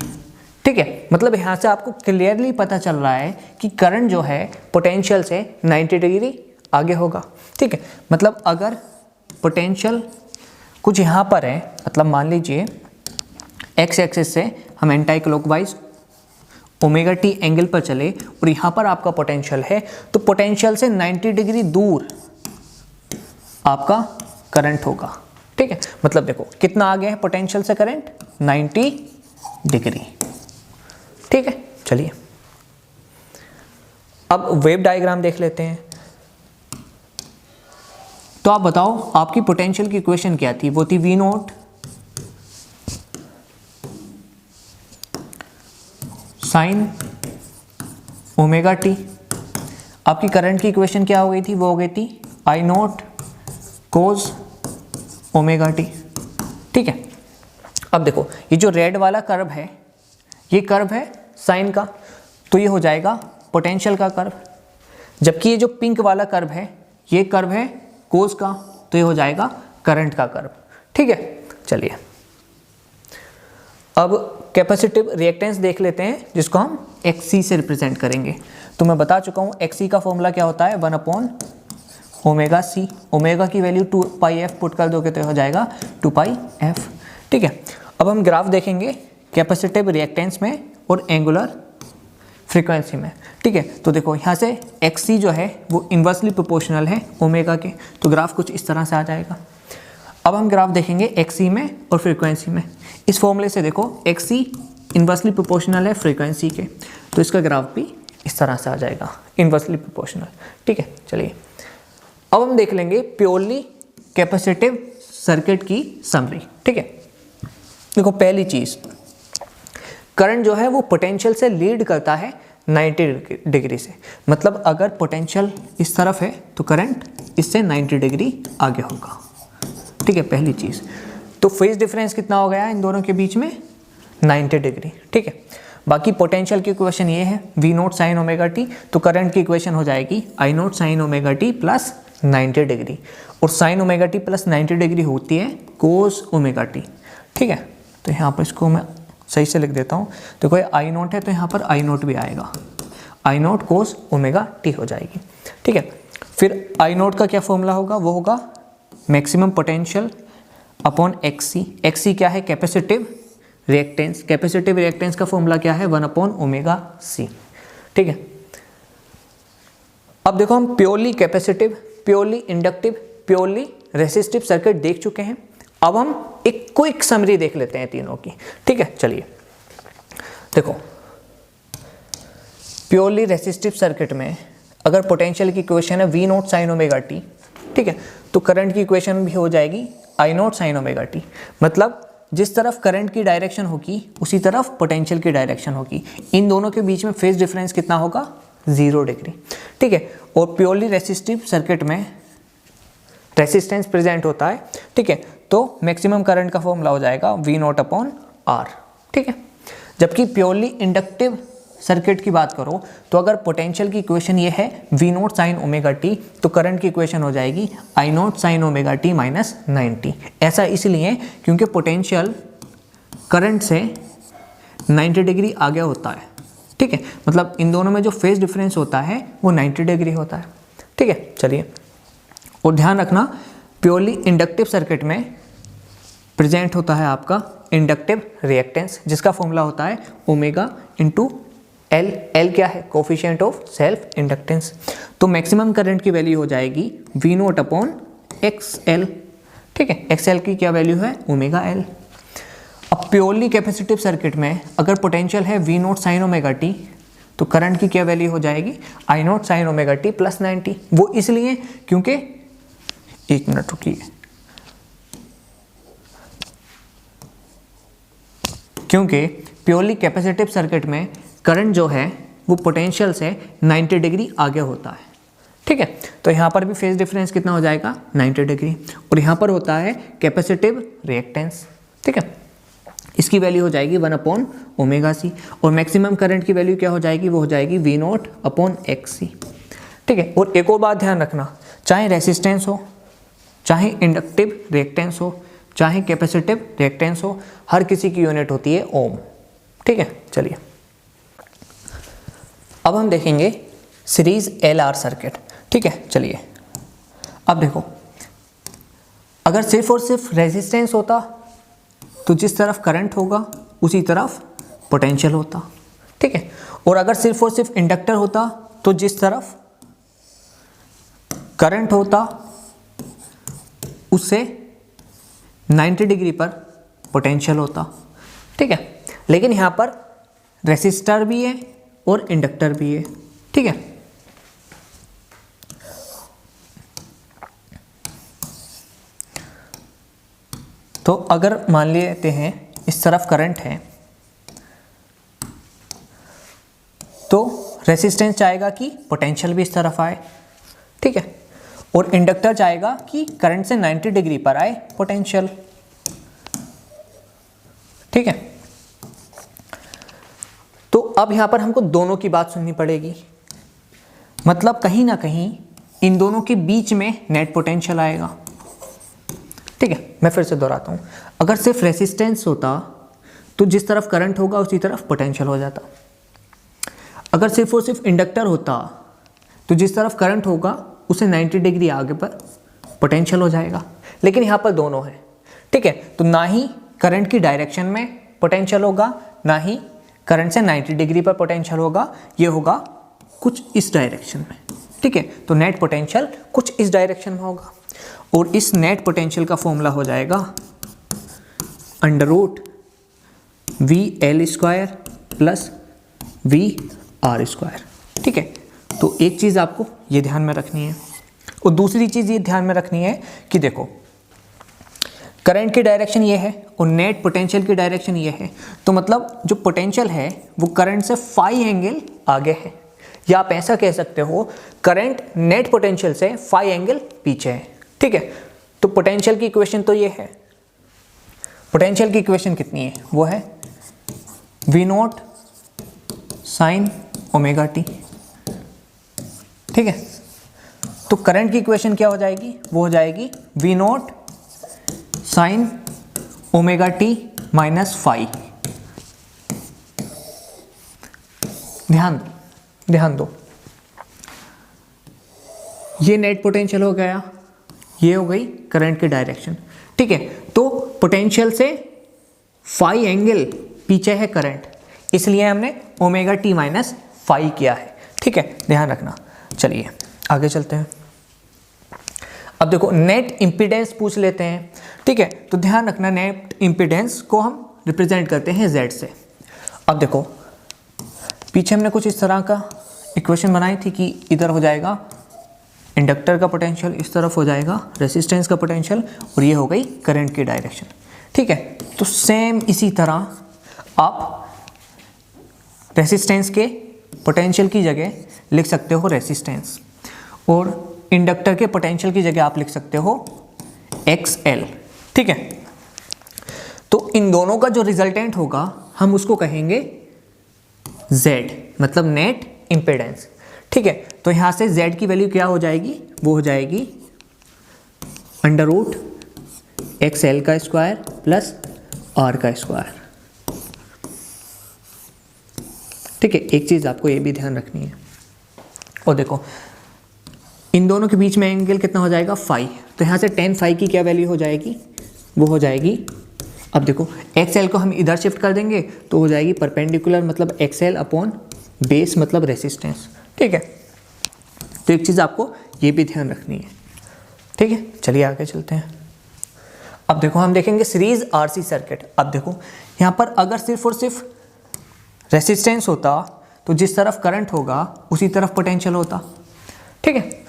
ठीक है, मतलब यहाँ से आपको क्लियरली पता चल रहा है कि करंट जो है पोटेंशियल से 90 डिग्री आगे होगा। ठीक है, मतलब अगर पोटेंशियल कुछ यहाँ पर है, मतलब मान लीजिए एक्स एक्सिस से हम anti clockwise omega T angle पर चले और यहाँ पर आपका पोटेंशियल है, तो पोटेंशियल से 90 डिग्री दूर आपका करंट होगा। ठीक है, मतलब देखो कितना आगे है पोटेंशियल से करंट, 90 डिग्री। ठीक है, चलिए अब वेव डायग्राम देख लेते हैं। तो आप बताओ आपकी पोटेंशियल की इक्वेशन क्या थी, वो थी V naught sine omega T. आपकी करंट की इक्वेशन क्या हो गई थी, वो हो गई थी I naught cos omega T. ठीक है, अब देखो ये जो रेड वाला कर्व है, ये कर्व है साइन का, तो ये हो जाएगा पोटेंशियल का कर्व। जबकि ये जो पिंक वाला कर्व है, ये कर्व है कोस का, तो ये हो जाएगा करंट का कर्व। ठीक है, चलिए अब कैपेसिटिव रिएक्टेंस देख लेते हैं जिसको हम XC से रिप्रेजेंट करेंगे। तो मैं बता चुका हूँ XC का फॉर्मूला क्या होता है, 1/ωc। ओमेगा की वैल्यू 2πf पुट कर दोगे तो हो जाएगा 2πf। ठीक है, अब हम ग्राफ देखेंगे कैपेसिटिव रिएक्टेंस में और एंगुलर फ्रीक्वेंसी में। ठीक है, तो देखो यहाँ से XC जो है वो इन्वर्सली प्रोपोर्शनल है ओमेगा के, तो ग्राफ कुछ इस तरह से आ जाएगा। अब हम ग्राफ देखेंगे XC में और फ्रीक्वेंसी में। इस फॉर्मूले से देखो XC इन्वर्सली प्रोपोर्शनल है फ्रीक्वेंसी के, तो इसका ग्राफ भी इस तरह से आ जाएगा, इन्वर्सली प्रोपोर्शनल। ठीक है, चलिए अब हम देख लेंगे प्योरली कैपेसिटिव सर्किट की समरी। ठीक है, देखो पहली चीज, करंट जो है वो पोटेंशियल से लीड करता है 90 डिग्री से। मतलब अगर पोटेंशियल इस तरफ है तो करंट इससे 90 डिग्री आगे होगा। ठीक है, पहली चीज। तो फेज डिफरेंस कितना हो गया इन दोनों के बीच में, 90 डिग्री। ठीक है, बाकी पोटेंशियल की इक्वेशन ये है V0 sin ओमेगा टी, तो करंट की इक्वेशन हो जाएगी I0 sin omega t plus 90 degree, और sin omega t plus 90 degree होती है cos ओमेगा टी। ठीक है, तो यहाँ पर इसको मैं सही से लिख देता हूँ। देखो ये I0 है तो यहाँ पर I0 भी आएगा, I0 cos ओमेगा टी हो जाएगी। ठीक है, फिर I0 का क्या फॉर्मूला होगा, वो होगा maximum potential upon XC। XC क्या है, कैपेसिटिव रिएक्टेंस। कैपेसिटिव रिएक्टेंस का फॉर्मूला क्या है, 1/ωc। ठीक है, अब देखो हम purely capacitive, purely inductive, purely resistive circuit देख चुके हैं। अब हम एक क्विक समरी देख लेते हैं तीनों की। ठीक है, चलिए देखो प्योरली रेसिस्टिव सर्किट में अगर पोटेंशियल की इक्वेशन है V0 sin ओमेगा टी, ठीक है, तो करंट की इक्वेशन भी हो जाएगी I0 sin ओमेगा टी। मतलब जिस तरफ करंट की डायरेक्शन होगी उसी तरफ पोटेंशियल की डायरेक्शन होगी। इन दोनों के बीच में फेज डिफरेंस कितना होगा, 0 डिग्री। ठीक है, और प्योरली रेसिस्टिव सर्किट में रेसिस्टेंस प्रेजेंट होता है। ठीक है, तो मैक्सिमम करंट का फॉर्मूला हो जाएगा V0/R। ठीक है, जबकि प्योरली इंडक्टिव सर्किट की बात करो तो अगर पोटेंशियल की इक्वेशन ये है V0 sin ओमेगा टी, तो करंट की इक्वेशन हो जाएगी I0 sin omega T minus 90। ऐसा इसलिए क्योंकि पोटेंशियल करंट से 90 डिग्री आगे होता है। ठीक है, मतलब इन दोनों में जो फेज डिफरेंस होता है वो 90 डिग्री होता है। ठीक है, चलिए और ध्यान रखना प्योरली इंडक्टिव सर्किट में प्रेजेंट होता है आपका इंडक्टिव रिएक्टेंस, जिसका फॉर्मूला होता है ओमेगा इंटू L। L क्या है, कोफिशिएंट ऑफ सेल्फ इंडक्टेंस। तो मैक्सिमम करंट की वैल्यू हो जाएगी V0/XL। ठीक है, XL की क्या वैल्यू है, ओमेगा L। अब प्योरली कैपेसिटिव सर्किट में अगर पोटेंशियल है V0 sin ओमेगा टी, तो करंट की क्या वैल्यू हो जाएगी, I0 sin omega t plus 90। वो इसलिए क्योंकि, एक मिनट रुकिए, क्योंकि प्योरली कैपेसिटिव सर्किट में करंट जो है वो पोटेंशियल से 90 डिग्री आगे होता है। ठीक है, तो यहाँ पर भी फेज डिफरेंस कितना हो जाएगा, 90 डिग्री, और यहाँ पर होता है कैपेसिटिव रिएक्टेंस। ठीक है, इसकी वैल्यू हो जाएगी 1/ωc, और मैक्सिमम करंट की वैल्यू क्या हो जाएगी, वो हो जाएगी V0/XC। ठीक है, और एक और बात ध्यान रखना, चाहे रेसिस्टेंस हो, चाहे इंडक्टिव रिएक्टेंस हो, चाहे कैपेसिटिव रिएक्टेंस हो, हर किसी की यूनिट होती है ओम। ठीक है, चलिए अब हम देखेंगे सीरीज LR सर्किट। ठीक है, चलिए अब देखो, अगर सिर्फ और सिर्फ रेजिस्टेंस होता तो जिस तरफ करंट होगा उसी तरफ पोटेंशियल होता। ठीक है, और अगर सिर्फ और सिर्फ इंडक्टर होता तो जिस तरफ करंट होता उससे 90 डिग्री पर पोटेंशियल होता। ठीक है, लेकिन यहाँ पर रेसिस्टर भी है और इंडक्टर भी है। ठीक है, तो अगर मान लेते हैं इस तरफ करंट है तो रेसिस्टेंस चाहेगा कि पोटेंशियल भी इस तरफ आए। ठीक है, और इंडक्टर चाहेगा कि करंट से 90 डिग्री पर आए पोटेंशियल। ठीक है, तो अब यहां पर हमको दोनों की बात सुननी पड़ेगी। मतलब कहीं ना कहीं इन दोनों के बीच में नेट पोटेंशियल आएगा। ठीक है, मैं फिर से दोहराता हूँ, अगर सिर्फ रेसिस्टेंस होता तो जिस तरफ करंट होगा उसी तरफ पोटेंशियल हो जाता। अगर सिर्फ और सिर्फ इंडक्टर होता तो जिस तरफ करंट होगा उसे 90 डिग्री आगे पर पोटेंशियल हो जाएगा, लेकिन यहाँ पर दोनों है। ठीक है, तो ना ही करंट की डायरेक्शन में पोटेंशियल होगा, ना ही करंट से 90 डिग्री पर पोटेंशियल होगा, ये होगा कुछ इस डायरेक्शन में। ठीक है, तो नेट पोटेंशियल कुछ इस डायरेक्शन में होगा, और इस नेट पोटेंशियल का फॉर्मूला हो जाएगा under root VL² plus VR²। ठीक है, तो एक चीज़ आपको ये ध्यान में रखनी है, और दूसरी चीज़ ये ध्यान में रखनी है कि देखो करंट की डायरेक्शन ये है और नेट पोटेंशियल की डायरेक्शन ये है, तो मतलब जो पोटेंशियल है वो करंट से फाई एंगल आगे है, या आप ऐसा कह सकते हो करंट नेट पोटेंशियल से फाई एंगल पीछे है। ठीक है, तो पोटेंशियल की इक्वेशन तो ये है, पोटेंशियल की इक्वेशन कितनी है, वो है V0 sin ω t। ठीक है, तो करंट की इक्वेशन क्या हो जाएगी, वो हो जाएगी V0 sin ω t minus phi. ध्यान दो, ये नेट पोटेंशियल हो गया, ये हो गई करंट की डायरेक्शन। ठीक है, तो पोटेंशियल से फाई एंगल पीछे है करंट, इसलिए हमने ω t माइनस फाई किया है। ठीक है, ध्यान रखना। चलिए आगे चलते हैं। अब देखो नेट इम्पीडेंस पूछ लेते हैं। ठीक है, तो ध्यान रखना नेट इम्पीडेंस को हम रिप्रेजेंट करते हैं Z से। अब देखो पीछे हमने कुछ इस तरह का इक्वेशन बनाई थी कि इधर हो जाएगा इंडक्टर का पोटेंशियल, इस तरफ हो जाएगा रेसिस्टेंस का पोटेंशियल, और ये हो गई करंट की डायरेक्शन। ठीक है, तो सेम इसी तरह आप रेसिस्टेंस के पोटेंशियल की जगह लिख सकते हो रेसिस्टेंस, और इंडक्टर के पोटेंशियल की जगह आप लिख सकते हो XL। ठीक है, तो इन दोनों का जो रिजल्टेंट होगा हम उसको कहेंगे Z, मतलब नेट इम्पीडेंस। ठीक है, तो यहाँ से Z की वैल्यू क्या हो जाएगी, वो हो जाएगी under root XL² plus R²। ठीक है, एक चीज़ आपको ये भी ध्यान रखनी है, और देखो इन दोनों के बीच में एंगल कितना हो जाएगा, फाई। तो यहाँ से tan फाई की क्या वैल्यू हो जाएगी, वो हो जाएगी, अब देखो XL को हम इधर शिफ्ट कर देंगे तो हो जाएगी परपेंडिकुलर, मतलब XL अपॉन बेस मतलब रेसिस्टेंस। ठीक है, तो एक चीज़ आपको ये भी ध्यान रखनी है। ठीक है, चलिए आगे चलते हैं। अब देखो हम देखेंगे सीरीज RC सर्किट। अब देखो यहाँ पर अगर सिर्फ और सिर्फ रेसिस्टेंस होता तो जिस तरफ करंट होगा उसी तरफ पोटेंशियल होता। ठीक है,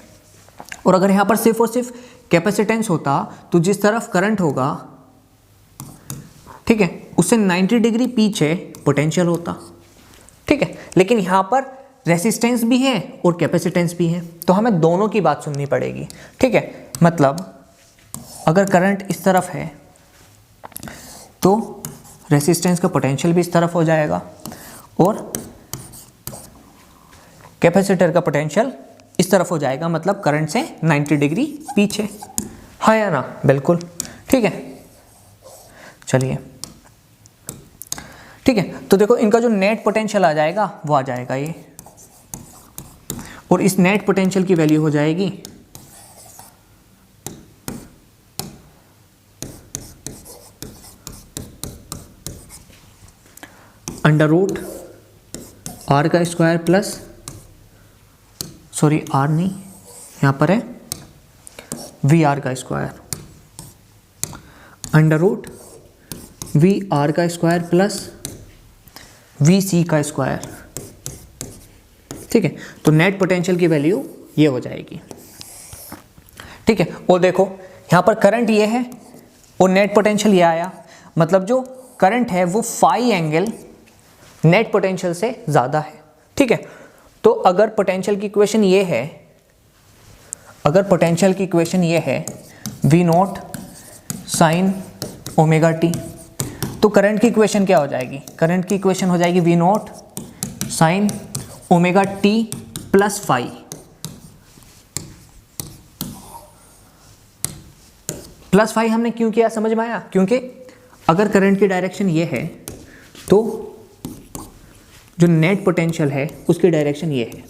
और अगर यहाँ पर सिर्फ और सिर्फ कैपेसिटेंस होता तो जिस तरफ करंट होगा, ठीक है, उससे 90 डिग्री पीछे पोटेंशियल होता। ठीक है, लेकिन यहाँ पर रेसिस्टेंस भी है और कैपेसिटेंस भी है, तो हमें दोनों की बात सुननी पड़ेगी। ठीक है, मतलब अगर करंट इस तरफ है तो रेसिस्टेंस का पोटेंशियल भी इस तरफ हो जाएगा, और कैपेसिटर का पोटेंशियल इस तरफ हो जाएगा, मतलब करंट से 90 डिग्री पीछे। हाँ या ना, बिल्कुल। ठीक है, चलिए। ठीक है, तो देखो इनका जो नेट पोटेंशियल आ जाएगा वो आ जाएगा ये, और इस नेट पोटेंशियल की वैल्यू हो जाएगी under root R² plus, sorry R नहीं, यहाँ पर है VR² under root VR² plus VC²। ठीक है, तो नेट पोटेंशियल की वैल्यू ये हो जाएगी। ठीक है, और देखो यहाँ पर करंट ये है और नेट पोटेंशियल ये आया, मतलब जो करंट है वो फाई एंगल नेट पोटेंशियल से ज़्यादा है। ठीक है, तो अगर पोटेंशियल की इक्वेशन ये है, V0 sin ω t, तो करंट की इक्वेशन क्या हो जाएगी, करंट की इक्वेशन हो जाएगी V0 sin ω t plus phi. +5 हमने क्यों किया, समझ में आया? क्योंकि अगर करंट की डायरेक्शन ये है तो जो नेट पोटेंशियल है उसकी डायरेक्शन ये है,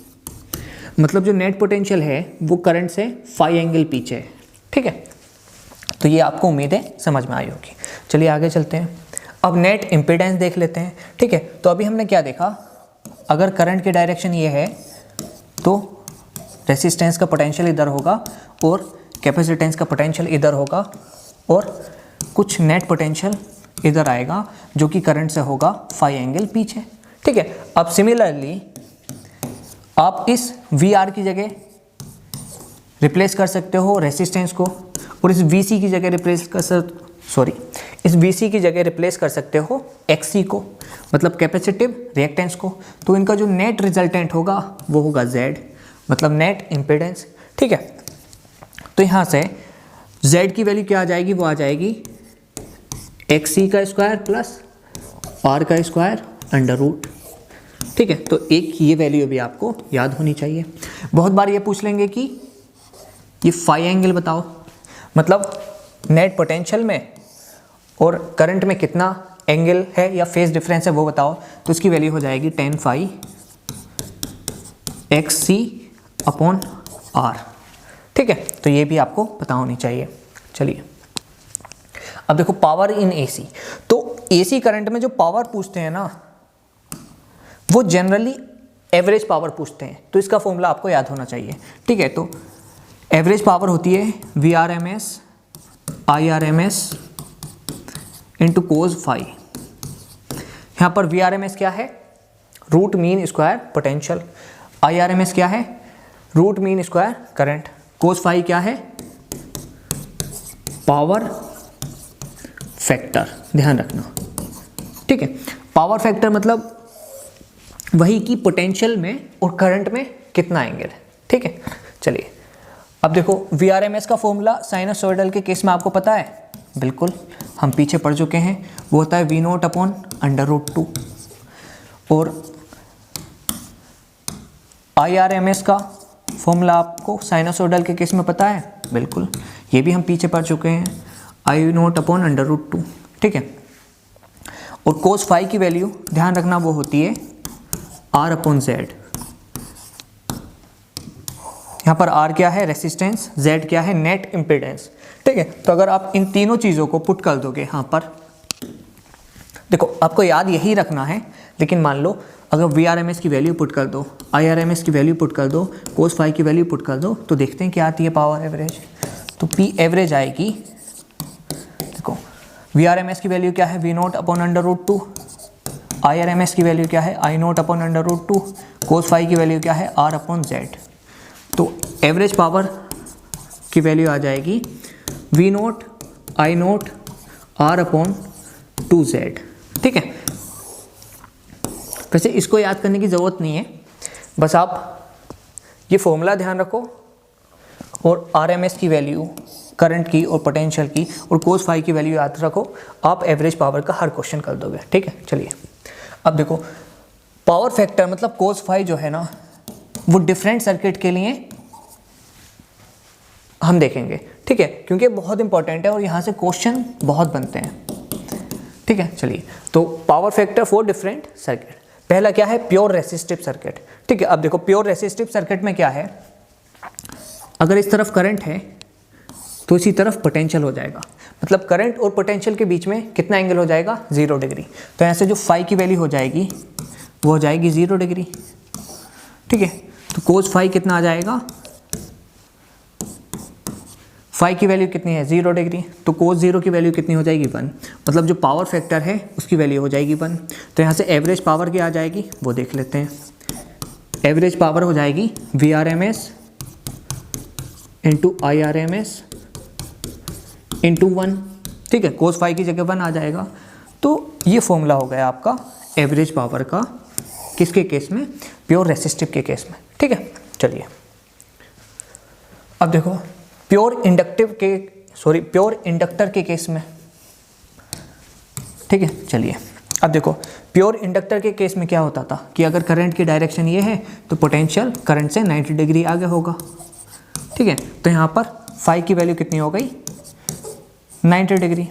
मतलब जो नेट पोटेंशियल है वो करंट से फाई एंगल पीछे है, ठीक है। तो ये आपको उम्मीद है समझ में आई होगी। चलिए आगे चलते हैं, अब नेट इम्पीडेंस देख लेते हैं, ठीक है। तो अभी हमने क्या देखा, अगर करंट की डायरेक्शन ये है तो रेसिस्टेंस का पोटेंशियल इधर होगा और कैपेसिटेंस का पोटेंशियल इधर होगा और कुछ नेट पोटेंशियल इधर आएगा जो कि करंट से होगा फाई एंगल पीछे, ठीक है। अब सिमिलरली आप इस VR की जगह रिप्लेस कर सकते हो रेसिस्टेंस को और इस VC की जगह रिप्लेस कर सकते हो XC को, मतलब कैपेसिटिव रिएक्टेंस को। तो इनका जो नेट रिजल्टेंट होगा वो होगा Z, मतलब नेट इम्पीडेंस, ठीक है। तो यहाँ से Z की वैल्यू क्या आ जाएगी, वो आ जाएगी XC का स्क्वायर प्लस R का स्क्वायर अंडर रूट, ठीक है। तो एक ये वैल्यू भी आपको याद होनी चाहिए। बहुत बार ये पूछ लेंगे कि ये फाई एंगल बताओ, मतलब नेट पोटेंशियल में और करंट में कितना एंगल है या फेज डिफरेंस है वो बताओ। तो इसकी वैल्यू हो जाएगी tan phi XC upon R, ठीक है। तो ये भी आपको पता होनी चाहिए। चलिए अब देखो पावर इन AC। तो AC करंट में जो पावर पूछते हैं ना वो जनरली एवरेज पावर पूछते हैं, तो इसका फॉर्मूला आपको याद होना चाहिए, ठीक है। तो एवरेज पावर होती है VRMS IRMS into cos phi. यहाँ पर VRMS क्या है, root mean square potential, IRMS क्या है, root mean square current, cos phi क्या है, पावर फैक्टर, ध्यान रखना, ठीक है। पावर फैक्टर मतलब वही कि पोटेंशियल में और करंट में कितना एंगल है, ठीक है। चलिए अब देखो VRMS का फॉर्मूला साइनसोइडल के केस में आपको पता है, बिल्कुल हम पीछे पढ़ चुके हैं, वो होता है V0 अपॉन अंडर रूट 2। और IRMS का फॉर्मूला आपको साइनसोइडल के केस में पता है, बिल्कुल ये भी हम पीछे पढ़ चुके हैं, I0 अपॉन अंडर रूट 2, ठीक है। और कोस फाई की वैल्यू ध्यान रखना वो होती है R अपॉन Z। यहाँ पर R क्या है रेसिस्टेंस, Z क्या है नेट इम्पीडेंस, ठीक है। तो अगर आप इन तीनों चीज़ों को पुट कर दोगे यहाँ पर, देखो आपको याद यही रखना है, लेकिन मान लो अगर VRMS की वैल्यू पुट कर दो, IRMS की वैल्यू पुट कर दो, कोस फाई की वैल्यू पुट कर दो, तो देखते हैं क्या आती है पावर एवरेज। तो P एवरेज आएगी, देखो VRMS की वैल्यू क्या है V0 upon under root 2, IRMS की वैल्यू क्या है I0 upon under root 2, cos phi की वैल्यू क्या है R अपॉन Z। तो एवरेज पावर की वैल्यू आ जाएगी V0 I0 R upon 2Z, ठीक है। वैसे इसको याद करने की ज़रूरत नहीं है, बस आप ये फॉर्मूला ध्यान रखो और RMS की वैल्यू करंट की और पोटेंशियल की और कोस फाई की वैल्यू याद रखो, आप एवरेज पावर का हर क्वेश्चन कर दोगे, ठीक है। चलिए अब देखो पावर फैक्टर मतलब कोस फाई जो है ना वो डिफरेंट सर्किट के लिए हम देखेंगे, ठीक है, क्योंकि बहुत इंपॉर्टेंट है और यहाँ से क्वेश्चन बहुत बनते हैं, ठीक है। चलिए तो power factor for different circuit, पहला क्या है प्योर रेसिस्टिव सर्किट, ठीक है। अब देखो प्योर रेसिस्टिव सर्किट में क्या है, अगर इस तरफ करंट है तो इसी तरफ पोटेंशियल हो जाएगा, मतलब करंट और पोटेंशियल के बीच में कितना एंगल हो जाएगा 0 डिग्री। तो यहाँ से जो फाई की वैल्यू हो जाएगी वो हो जाएगी 0 डिग्री, ठीक है। तो कोस फाई कितना आ जाएगा, फाई की वैल्यू कितनी है 0 डिग्री, तो कोस 0 की वैल्यू कितनी हो जाएगी 1, मतलब जो पावर फैक्टर है उसकी वैल्यू हो जाएगी 1। तो यहाँ से एवरेज पावर क्या आ जाएगी वो देख लेते हैं, एवरेज पावर हो जाएगी VRMS इंटू IRMS इंटू 1, ठीक है। कोस फाई की जगह 1 आ जाएगा। तो ये फॉर्मूला हो गया आपका एवरेज पावर का, किसके केस में, प्योर रेसिस्टिव के केस में, ठीक है। चलिए अब देखो प्योर इंडक्टर के केस में, ठीक है। चलिए अब देखो प्योर इंडक्टर के केस में क्या होता था कि अगर करंट की डायरेक्शन ये है तो पोटेंशियल करंट से 90 डिग्री आगे होगा, ठीक है। तो यहाँ पर फाई की वैल्यू कितनी हो गई 90 डिग्री।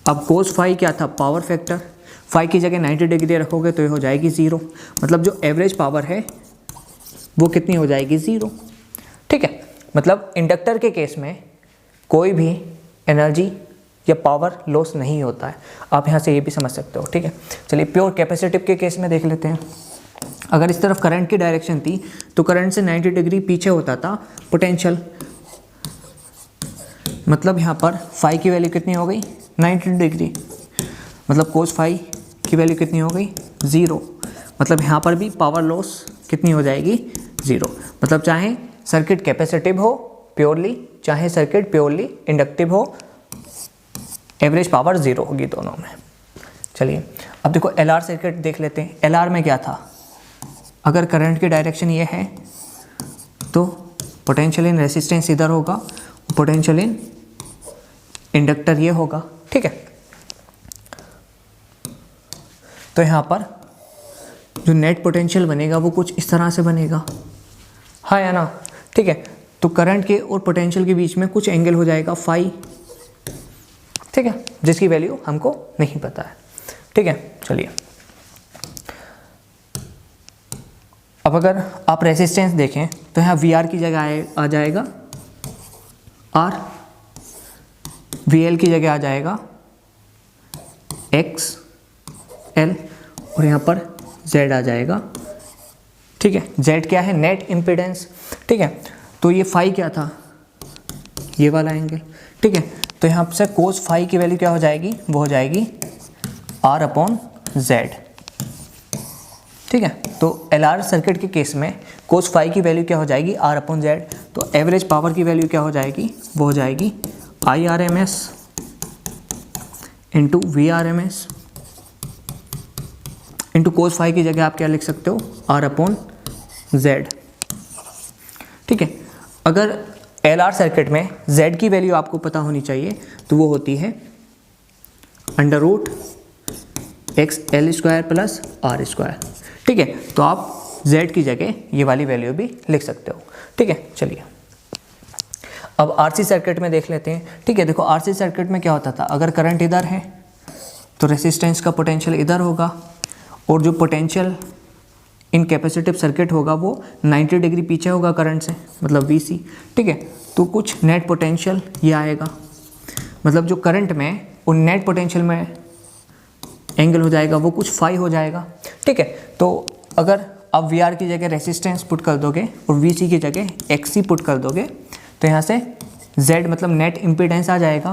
अब कोस फाई क्या था, पावर फैक्टर, फाई की जगह 90 डिग्री रखोगे तो ये हो जाएगी 0, मतलब जो एवरेज पावर है वो कितनी हो जाएगी, 0। ठीक है, मतलब इंडक्टर के केस में कोई भी एनर्जी या पावर लॉस नहीं होता है, आप यहाँ से ये भी समझ सकते हो। ठीक है, चलिए प्योर कैपेसिटिव के केस में देख लेते हैं। अगर इस तरफ करंट की डायरेक्शन थी तो करंट से 90 डिग्री पीछे होता था पोटेंशियल, मतलब यहाँ पर फाई की वैल्यू कितनी हो गई, 90 डिग्री, मतलब कोस फाई की वैल्यू कितनी हो गई, 0, मतलब यहाँ पर भी पावर लॉस कितनी हो जाएगी, 0। मतलब चाहे सर्किट कैपेसिटिव हो प्योरली, चाहे सर्किट प्योरली इंडक्टिव हो, एवरेज पावर 0 होगी दोनों में। चलिए अब देखो LR सर्किट देख लेते हैं। LR में क्या था, अगर करंट की डायरेक्शन ये है तो पोटेंशियल इन रेसिस्टेंस इधर होगा, पोटेंशियल इन इंडक्टर ये होगा। ठीक है, तो यहाँ पर जो नेट पोटेंशियल बनेगा वो कुछ इस तरह से बनेगा, हाँ या ना। ठीक है, तो करंट के और पोटेंशियल के बीच में कुछ एंगल हो जाएगा फाई। ठीक है, जिसकी वैल्यू हमको नहीं पता है। ठीक है, चलिए अब अगर आप रेसिस्टेंस देखें तो यहाँ VR की जगह आ जाएगा R, VL की जगह आ जाएगा X L, और यहाँ पर Z आ जाएगा। ठीक है, Z क्या है, नेट इम्पीडेंस। ठीक है, तो ये फाई क्या था, ये वाला एंगल। ठीक है, तो यहाँ से कोस फाई की वैल्यू क्या हो जाएगी, वो हो जाएगी R/Z। ठीक है, तो LR सर्किट के केस में कोस फाई की वैल्यू क्या हो जाएगी, R/Z। तो एवरेज पावर की वैल्यू क्या हो जाएगी, वो हो जाएगी IRMS into VRMS into cos phi की जगह आप क्या लिख सकते हो, R/Z। ठीक है, अगर LR सर्किट में Z की वैल्यू आपको पता होनी चाहिए तो वो होती है √XL² प्लस R²। ठीक है, तो आप Z की जगह ये वाली वैल्यू भी लिख सकते हो। ठीक है, चलिए अब RC सर्किट में देख लेते हैं। ठीक है, देखो RC सर्किट में क्या होता था, अगर करंट इधर है तो रेसिस्टेंस का पोटेंशियल इधर होगा, और जो पोटेंशियल इन कैपेसिटिव सर्किट होगा वो 90 डिग्री पीछे होगा करंट से, मतलब VC। ठीक है, तो कुछ नेट पोटेंशियल ये आएगा, मतलब जो करंट में और नेट पोटेंशियल में एंगल हो जाएगा वो कुछ फाई हो जाएगा। ठीक है, तो अगर आप VR की जगह रेसिस्टेंस पुट कर दोगे और VC की जगह XC पुट कर दोगे तो यहाँ से Z मतलब नेट इम्पीडेंस आ जाएगा,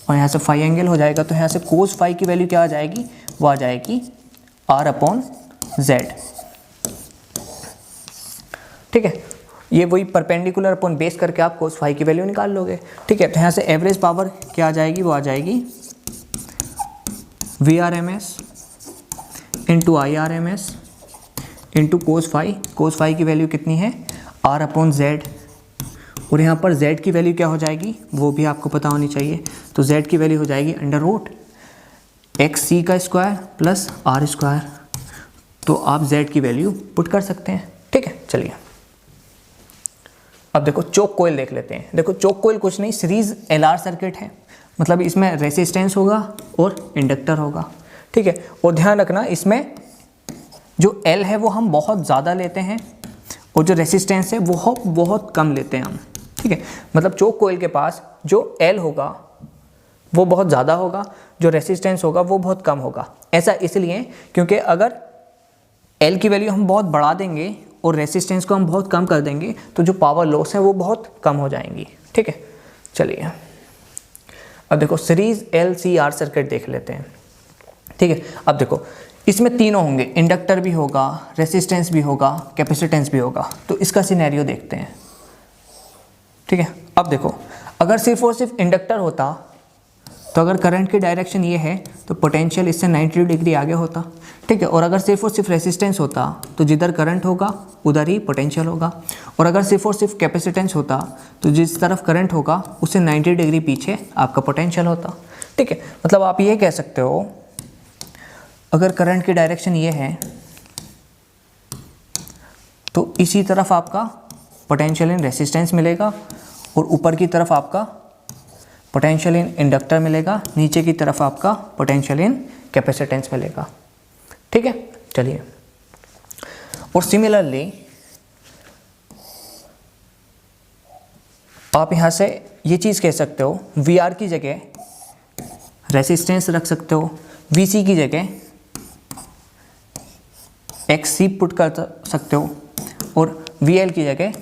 और यहाँ से फाई एंगल हो जाएगा। तो यहाँ से कोस फाई की वैल्यू क्या आ जाएगी, वो आ जाएगी R/Z। ठीक है, ये वही परपेंडिकुलर अपॉन बेस करके आप कोस फाई की वैल्यू निकाल लोगे। ठीक है, तो यहाँ से एवरेज पावर क्या आ जाएगी, वो आ जाएगी VRMS into IRMS into cos phi. Cos phi की वैल्यू कितनी है, R/Z, और यहाँ पर Z की वैल्यू क्या हो जाएगी वो भी आपको पता होनी चाहिए। तो Z की वैल्यू हो जाएगी √XC² प्लस R²। तो आप Z की वैल्यू पुट कर सकते हैं। ठीक है, चलिए अब देखो चोक कोयल देख लेते हैं। देखो चोक कोयल कुछ नहीं, सीरीज LR सर्किट है, मतलब इसमें रेसिस्टेंस होगा और इंडक्टर होगा। ठीक है, और ध्यान रखना इसमें जो L है वो हम बहुत ज़्यादा लेते हैं और जो रेसिस्टेंस है वो बहुत कम लेते हैं हम। ठीक है, मतलब चोक कोयल के पास जो L होगा वो बहुत ज़्यादा होगा, जो रेसिस्टेंस होगा वो बहुत कम होगा। ऐसा इसलिए क्योंकि अगर L की वैल्यू हम बहुत बढ़ा देंगे और रेसिस्टेंस को हम बहुत कम कर देंगे तो जो पावर लॉस है वो बहुत कम हो जाएंगी। ठीक है, चलिए अब देखो सीरीज LCR सर्किट देख लेते हैं। ठीक है, अब देखो इसमें तीनों होंगे, इंडक्टर भी होगा, रेसिस्टेंस भी होगा, कैपेसिटेंस भी होगा। तो इसका सिनेरियो देखते हैं। ठीक है, अब देखो अगर सिर्फ और सिर्फ इंडक्टर होता तो अगर करंट की डायरेक्शन ये है तो पोटेंशियल इससे 90 डिग्री आगे होता। ठीक है, और अगर सिर्फ और सिर्फ रेसिस्टेंस होता तो जिधर करंट होगा उधर ही पोटेंशियल होगा, और अगर सिर्फ और सिर्फ कैपेसिटेंस होता तो जिस तरफ करंट होगा उससे 90 डिग्री पीछे आपका पोटेंशियल होता। ठीक है, मतलब आप ये कह सकते हो अगर करंट की डायरेक्शन ये है तो इसी तरफ आपका पोटेंशियल इन रेसिस्टेंस मिलेगा और ऊपर की तरफ आपका पोटेंशियल इन इंडक्टर मिलेगा, नीचे की तरफ आपका पोटेंशियल इन कैपेसिटेंस मिलेगा। ठीक है, चलिए। और सिमिलरली आप यहाँ से ये चीज़ कह सकते हो, वी आर की जगह रेसिस्टेंस रख सकते हो, वी सी की जगह एक्स सी पुट कर सकते हो, और वी एल की जगह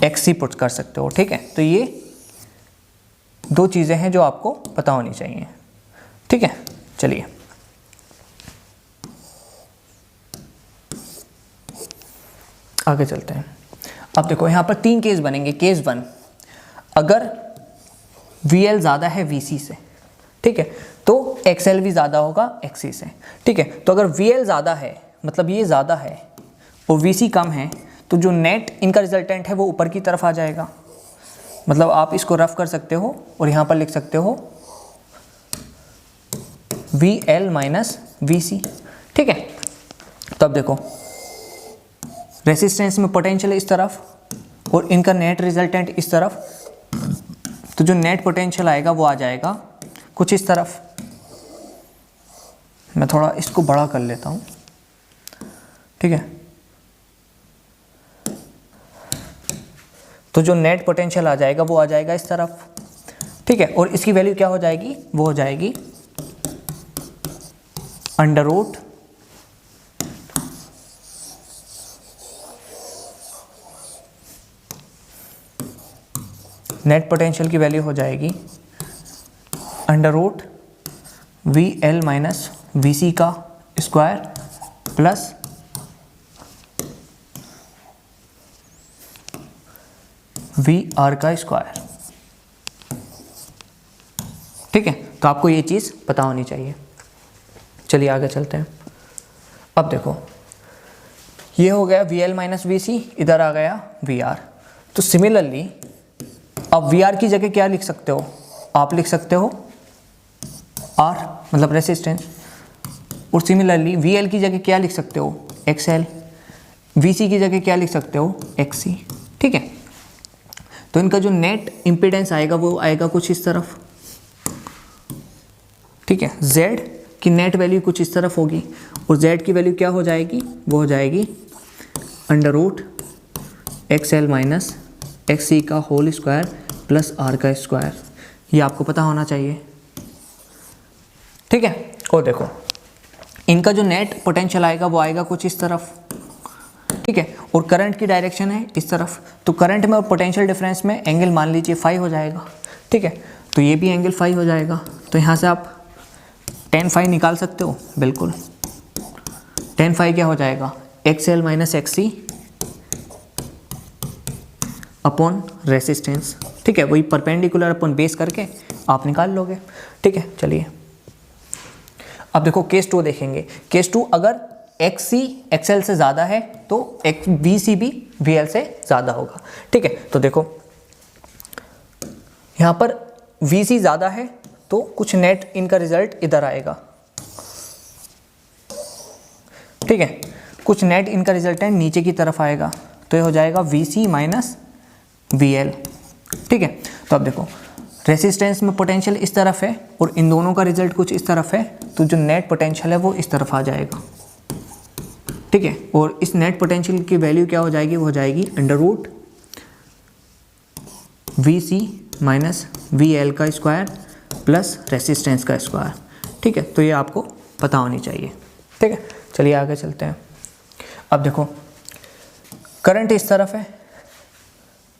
एक्स सी पुट कर सकते हो। ठीक है, तो ये दो चीज़ें हैं जो आपको पता होनी चाहिए। ठीक है, चलिए आगे चलते हैं। अब देखो यहाँ पर 3 केस बनेंगे। केस 1, अगर VL ज़्यादा है VC से, ठीक है, तो XL भी ज़्यादा होगा XC से। ठीक है, तो अगर VL ज़्यादा है मतलब ये ज़्यादा है और VC कम है, तो जो नेट इनका रिजल्टेंट है वो ऊपर की तरफ आ जाएगा। मतलब आप इसको रफ कर सकते हो और यहाँ पर लिख सकते हो VL माइनस VC। ठीक है, तो अब देखो रेसिस्टेंस में पोटेंशियल इस तरफ और इनका नेट रिजल्टेंट इस तरफ, तो जो नेट पोटेंशियल आएगा वो आ जाएगा कुछ इस तरफ। मैं थोड़ा इसको बड़ा कर लेता हूँ। ठीक है, तो जो नेट पोटेंशियल आ जाएगा वो आ जाएगा इस तरफ। ठीक है, और इसकी वैल्यू क्या हो जाएगी, वो हो जाएगी अंडर रूट नेट पोटेंशियल की वैल्यू हो जाएगी under root V L minus V C का स्क्वायर प्लस वी आर का स्क्वायर। ठीक है, तो आपको ये चीज़ पता होनी चाहिए। चलिए आगे चलते हैं। अब देखो ये हो गया वी एल माइनस वी सी, इधर आ गया वी आर। तो सिमिलरली अब वी आर की जगह क्या लिख सकते हो, आप लिख सकते हो आर मतलब रेसिस्टेंस, और सिमिलरली वी एल की जगह क्या लिख सकते हो एक्स एल, वी सी की जगह क्या लिख सकते हो एक्स सी। ठीक है, तो इनका जो नेट इम्पीडेंस आएगा वो आएगा कुछ इस तरफ। ठीक है, Z की नेट वैल्यू कुछ इस तरफ होगी और Z की वैल्यू क्या हो जाएगी, वो हो जाएगी under root X L minus X C का होल स्क्वायर प्लस आर का स्क्वायर। ये आपको पता होना चाहिए। ठीक है, और देखो इनका जो नेट पोटेंशियल आएगा वो आएगा कुछ इस तरफ। ठीक है, और करंट की डायरेक्शन है इस तरफ, तो करंट में और पोटेंशियल डिफरेंस में एंगल मान लीजिए फाई हो जाएगा। ठीक है, तो ये भी एंगल फाई हो जाएगा। तो यहाँ से आप tan फाई निकाल सकते हो, बिल्कुल। tan फाई क्या हो जाएगा एक्स एल माइनस एक्स सी अपॉन रेसिस्टेंस। ठीक है, वही परपेंडिकुलर अपॉन बेस करके आप निकाल लोगे। ठीक है, चलिए अब देखो केस 2 देखेंगे। केस 2, अगर एक्स सी एक्स एल से ज़्यादा है तो वी सी भी वी एल से ज़्यादा होगा। ठीक है, तो देखो यहाँ पर वी सी ज़्यादा है तो कुछ नेट इनका रिजल्ट इधर आएगा। ठीक है, कुछ नेट इनका रिजल्टेंट नीचे की तरफ आएगा, तो ये हो जाएगा V C minus V L. ठीक है, तो अब देखो रेसिस्टेंस में पोटेंशियल इस तरफ है और इन दोनों का रिजल्ट कुछ इस तरफ है, तो जो नेट पोटेंशियल है वो इस तरफ आ जाएगा। ठीक है, और इस नेट पोटेंशियल की वैल्यू क्या हो जाएगी, वो हो जाएगी under root V C minus V L का स्क्वायर प्लस रेसिस्टेंस का स्क्वायर। ठीक है, तो ये आपको पता होनी चाहिए। ठीक है, चलिए आगे चलते हैं। अब देखो करंट इस तरफ है,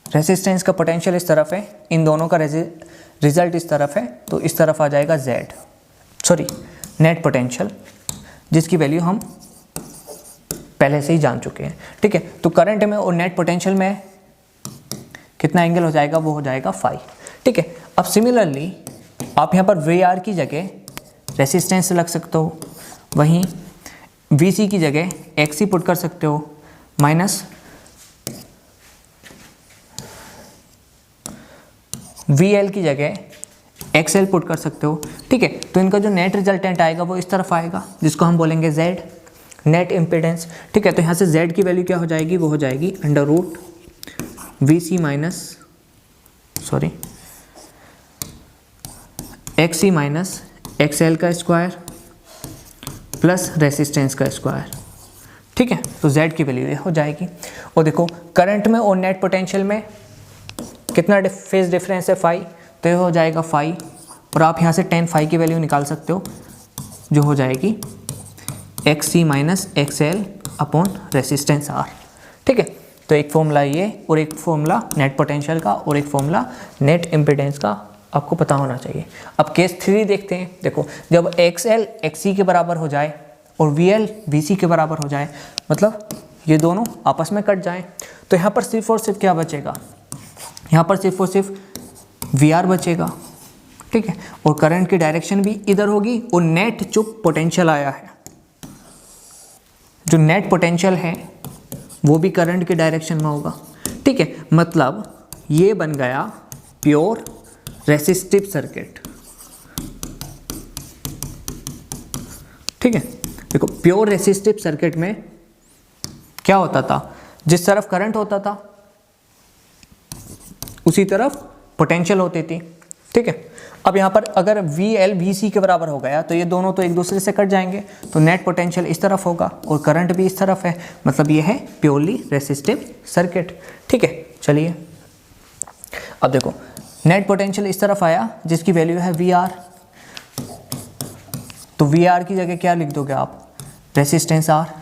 रेसिस्टेंस का पोटेंशियल इस तरफ है, इन दोनों का रिजल्ट इस तरफ है, तो इस तरफ आ जाएगा नेट पोटेंशियल, जिसकी वैल्यू हम पहले से ही जान चुके हैं। ठीक है, तो करंट में और नेट पोटेंशियल में कितना एंगल हो जाएगा, वो हो जाएगा फाई। ठीक है, अब सिमिलरली आप यहाँ पर वी आर की जगह रेसिस्टेंस रख सकते हो, वहीं वी सी की जगह एक्स सी पुट कर सकते हो माइनस वी एल की जगह एक्स एल पुट कर सकते हो। ठीक है, तो इनका जो नेट रिजल्टेंट आएगा वो इस तरफ आएगा, जिसको हम बोलेंगे Z नेट इम्पीडेंस। ठीक है, तो यहाँ से Z की वैल्यू क्या हो जाएगी, वो हो जाएगी under root V C minus sorry X C minus X L का स्क्वायर प्लस रेसिस्टेंस का स्क्वायर, ठीक है। तो Z की वैल्यू ये हो जाएगी। और देखो करंट में और नेट पोटेंशियल में कितना फेज डिफरेंस है, फाई, तो ये हो जाएगा फाई, और आप यहाँ से टेन फाई की वैल्यू निकाल सकते हो जो हो जाएगी X C minus X L upon resistance R, ठीक है। तो एक फॉर्मूला ये और एक फॉर्मूला नेट पोटेंशियल का और एक फॉर्मूला नेट इम्पीडेंस का आपको पता होना चाहिए। अब केस 3 देखते हैं। देखो जब एक्स एल एक्स सी के बराबर हो जाए और वी एल वी सी के बराबर हो जाए, मतलब ये दोनों आपस में कट जाएं, तो यहाँ पर सिर्फ और सिर्फ क्या बचेगा, यहाँ पर सिर्फ और सिर्फ वी आर बचेगा, ठीक है। और करंट की डायरेक्शन भी इधर होगी और नेट जो पोटेंशियल आया है, जो नेट पोटेंशियल है वो भी करंट की डायरेक्शन में होगा, ठीक है। मतलब ये बन गया प्योर रेसिस्टिव सर्किट, ठीक है। देखो प्योर रेसिस्टिव सर्किट में क्या होता था, जिस तरफ करंट होता था उसी तरफ पोटेंशियल होती थी, ठीक है। अब यहाँ पर अगर वी एल वी सी के बराबर हो गया तो ये दोनों तो एक दूसरे से कट जाएंगे, तो नेट पोटेंशियल इस तरफ होगा और करंट भी इस तरफ है, मतलब ये है प्योरली रेसिस्टिव सर्किट, ठीक है। चलिए अब देखो नेट पोटेंशियल इस तरफ आया जिसकी वैल्यू है वी आर, तो वी आर की जगह क्या लिख दोगे आप, रेसिस्टेंस आर,